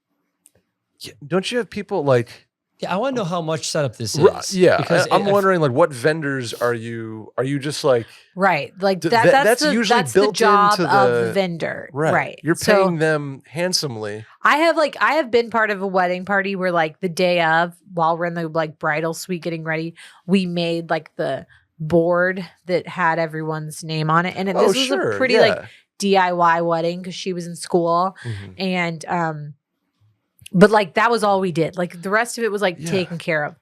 Speaker 1: Yeah. Don't you have people like,
Speaker 3: yeah, I want to know how much setup this is.
Speaker 1: Yeah, because I'm wondering, like, what vendors are you just like?
Speaker 2: Right, like that's usually built the job into of the vendor. Right,
Speaker 1: you're paying them handsomely.
Speaker 2: I have been part of a wedding party where like the day of, while we're in the like bridal suite getting ready, we made like the board that had everyone's name on it, and this was a pretty like DIY wedding because she was in school, and but like that was all we did. Like the rest of it was like taken care of.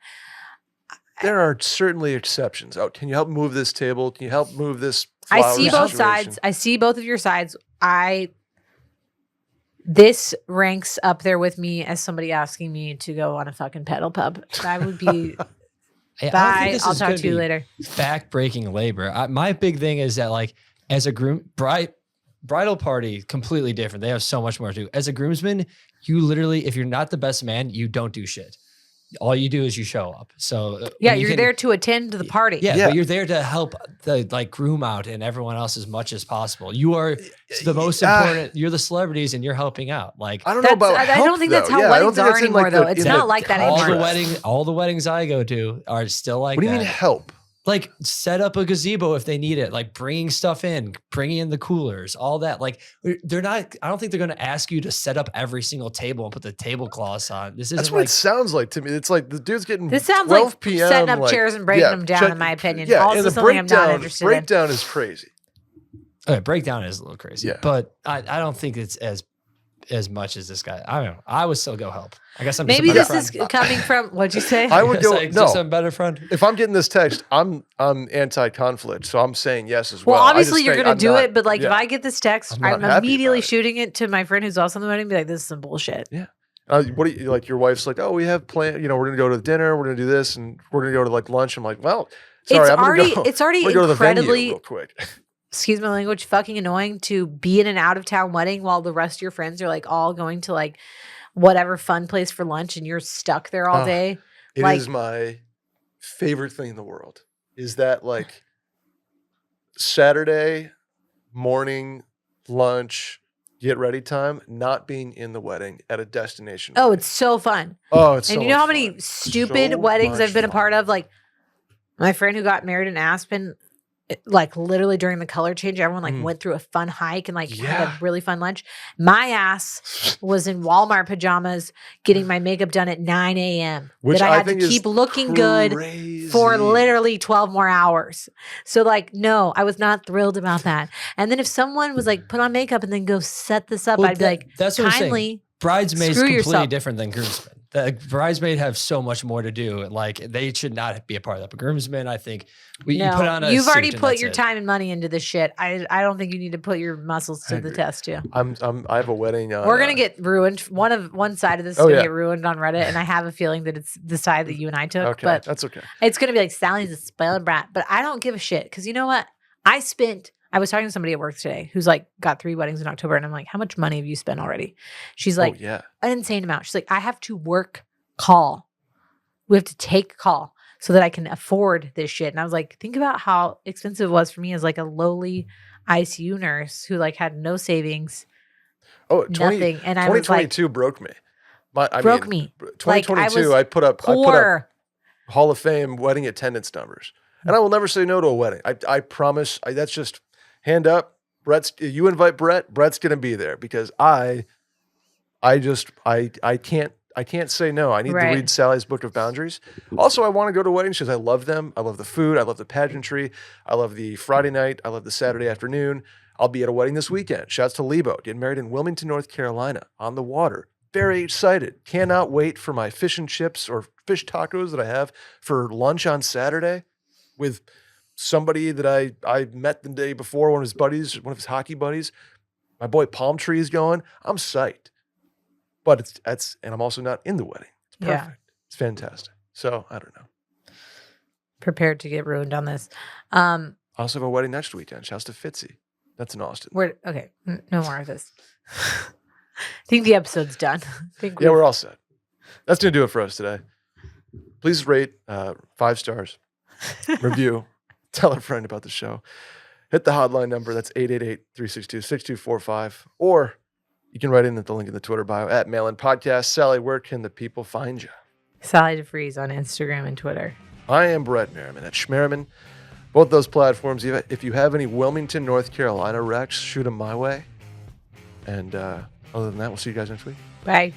Speaker 1: There are certainly exceptions. Oh, can you help move this table? Can you help move this?
Speaker 2: I see both sides. I see both of your sides. This ranks up there with me as somebody asking me to go on a fucking pedal pub. I would be.
Speaker 3: Hey, I don't think
Speaker 2: Bye.
Speaker 3: this
Speaker 2: I'll
Speaker 3: is
Speaker 2: talk
Speaker 3: gonna
Speaker 2: to you
Speaker 3: be
Speaker 2: later.
Speaker 3: Back-breaking labor. My big thing is that, like, as a bridal party, completely different. They have so much more to do. As a groomsman, you literally, if you're not the best man, you don't do shit. All you do is you show up. So
Speaker 2: Yeah,
Speaker 3: when you
Speaker 2: you're
Speaker 3: can-
Speaker 2: there to attend the party.
Speaker 3: Yeah,
Speaker 1: Yeah.
Speaker 3: but you're there to help the like groom out and everyone else as much as possible. You are the most important. You're the celebrities, and you're helping out. Like,
Speaker 1: I don't know about
Speaker 2: I
Speaker 1: help,
Speaker 2: don't think that's
Speaker 1: though.
Speaker 2: how
Speaker 1: Yeah, I don't
Speaker 2: weddings
Speaker 1: think
Speaker 2: are
Speaker 1: that's in,
Speaker 2: anymore,
Speaker 1: like,
Speaker 2: though. It's
Speaker 1: in
Speaker 2: not
Speaker 1: the
Speaker 2: like that
Speaker 3: all
Speaker 2: anymore.
Speaker 3: the weddings I go to are still like
Speaker 1: What do you
Speaker 3: that.
Speaker 1: mean help?
Speaker 3: Like, set up a gazebo if they need it, like bringing stuff in, bringing in the coolers, all that. Like, they're not, I don't think they're going to ask you to set up every single table and put the tablecloths on. This isn't
Speaker 1: That's what
Speaker 3: like,
Speaker 1: it sounds like to me. It's like the dude's getting
Speaker 2: This sounds
Speaker 1: 12
Speaker 2: like
Speaker 1: p.m.
Speaker 2: setting up
Speaker 1: like,
Speaker 2: chairs and breaking them down, in my opinion. Also
Speaker 1: and the
Speaker 2: something I'm not interested in.
Speaker 1: breakdown is crazy.
Speaker 3: okay, breakdown is a little crazy,
Speaker 1: Yeah.
Speaker 3: but I don't think it's as much as this guy. I don't know. I would still go help. I guess I'm
Speaker 2: Maybe
Speaker 3: just a
Speaker 2: this
Speaker 3: better
Speaker 2: is
Speaker 3: friend.
Speaker 2: coming from, what'd you say?
Speaker 1: I would go,
Speaker 3: Just
Speaker 1: no.
Speaker 3: a better friend.
Speaker 1: If I'm getting this text, I'm anti-conflict, so I'm saying yes as well.
Speaker 2: Well,
Speaker 1: I
Speaker 2: obviously
Speaker 1: just
Speaker 2: you're
Speaker 1: think
Speaker 2: going
Speaker 1: I'm
Speaker 2: to do
Speaker 1: not-
Speaker 2: it, but like if
Speaker 1: yeah.
Speaker 2: I get this text,
Speaker 1: I'm not
Speaker 2: I'm
Speaker 1: happy
Speaker 2: immediately
Speaker 1: about it.
Speaker 2: shooting it to my friend who's also in the wedding and be like, this is some bullshit.
Speaker 1: What do you like? Your wife's like, oh, we have planned. You know, we're gonna go to dinner. We're gonna do this, and we're gonna go to like lunch. I'm like, well, sorry,
Speaker 2: It's
Speaker 1: I'm gonna
Speaker 2: already
Speaker 1: go.
Speaker 2: it's already
Speaker 1: I'm gonna go to the venue
Speaker 2: incredibly,
Speaker 1: real quick.
Speaker 2: excuse my language, fucking annoying to be in an out of town wedding while the rest of your friends are like all going to like whatever fun place for lunch and you're stuck there all
Speaker 1: Oh,
Speaker 2: day.
Speaker 1: It
Speaker 2: Like-
Speaker 1: is my favorite thing in the world. Is that like Saturday morning lunch, get ready time, not being in the wedding at a destination.
Speaker 2: Oh,
Speaker 1: wedding.
Speaker 2: it's so fun.
Speaker 1: It's
Speaker 2: And
Speaker 1: so
Speaker 2: you know how
Speaker 1: much
Speaker 2: many
Speaker 1: fun.
Speaker 2: stupid
Speaker 1: So
Speaker 2: weddings I've
Speaker 1: much
Speaker 2: been a
Speaker 1: fun.
Speaker 2: part of? Like my friend who got married in Aspen, like literally during the color change, everyone like went through a fun hike and like had
Speaker 1: Yeah.
Speaker 2: a really fun lunch. My ass was in Walmart pajamas getting my makeup done at 9 a.m.
Speaker 1: Which
Speaker 2: that I had
Speaker 1: think
Speaker 2: to
Speaker 1: is
Speaker 2: keep looking good for
Speaker 1: crazy.
Speaker 2: literally 12 more hours. So like, no, I was not thrilled about that. And then if someone was like, put on makeup and then go set this up,
Speaker 3: Well,
Speaker 2: I'd be like,
Speaker 3: that's what I'm saying.
Speaker 2: kindly.
Speaker 3: Bridesmaids
Speaker 2: Screw
Speaker 3: completely
Speaker 2: yourself.
Speaker 3: different than groomsmen. The bridesmaid have so much more to do. And like, they should not be a part of that. But groomsmen, I think you put on a
Speaker 2: You've already
Speaker 3: suit and
Speaker 2: put
Speaker 3: that's
Speaker 2: your
Speaker 3: it.
Speaker 2: time and money into this shit. I don't think you need to put your muscles
Speaker 1: I
Speaker 2: to the
Speaker 1: agree.
Speaker 2: test too.
Speaker 1: I have a wedding.
Speaker 2: We're gonna get ruined. One side of this is
Speaker 1: Oh,
Speaker 2: gonna
Speaker 1: yeah.
Speaker 2: get ruined on Reddit, and I have a feeling that it's the side that you and I took.
Speaker 1: Okay,
Speaker 2: But
Speaker 1: that's okay.
Speaker 2: it's gonna be like Sally's a spoiled brat. But I don't give a shit because you know what? I was talking to somebody at work today who's like got 3 weddings in October, and I'm like, how much money have you spent already? She's like,
Speaker 1: oh yeah.
Speaker 2: an insane amount. She's like, I have to work call. We have to take call so that I can afford this shit. And I was like, think about how expensive it was for me as like a lowly ICU nurse who like had no savings,
Speaker 1: Oh,
Speaker 2: nothing. And I was like,
Speaker 1: 2022 broke me.
Speaker 2: broke me. Like, I
Speaker 1: 2022,
Speaker 2: was
Speaker 1: I put up
Speaker 2: poor.
Speaker 1: Hall of Fame wedding attendance numbers, and I will never say no to a wedding. I promise. That's just hand up. You invite Brett. Brett's gonna be there because I can't say no. I need to
Speaker 2: Right.
Speaker 1: read Sally's book of boundaries. Also, I want to go to weddings because I love them. I love the food. I love the pageantry. I love the Friday night. I love the Saturday afternoon. I'll be at a wedding this weekend. Shouts to Lebo, getting married in Wilmington, North Carolina, on the water. Very excited. Cannot wait for my fish and chips or fish tacos that I have for lunch on Saturday with somebody that I met the day before, one of his buddies, one of his hockey buddies. My boy Palm Tree is going. I'm psyched. But and I'm also not in the wedding. It's perfect.
Speaker 2: Yeah.
Speaker 1: It's fantastic. So I don't know.
Speaker 2: Prepared to get ruined on this.
Speaker 1: I also have a wedding next weekend. Shouts to Fitzy. That's in Austin.
Speaker 2: We're okay. No more of this. I think the episode's done. I think
Speaker 1: Yeah, we're all set. That's going to do it for us today. Please rate 5 stars, review, tell a friend about the show. Hit the hotline number. That's 888-362-6245. Or you can write in at the link in the Twitter bio at Mailin Podcast. Sally, where can the people find you?
Speaker 2: Sally deFries on Instagram and Twitter.
Speaker 1: I am Brett Merriman at Schmerriman. Both those platforms. If you have any Wilmington, North Carolina recs, shoot them my way. And other than that, we'll see you guys next week.
Speaker 2: Bye.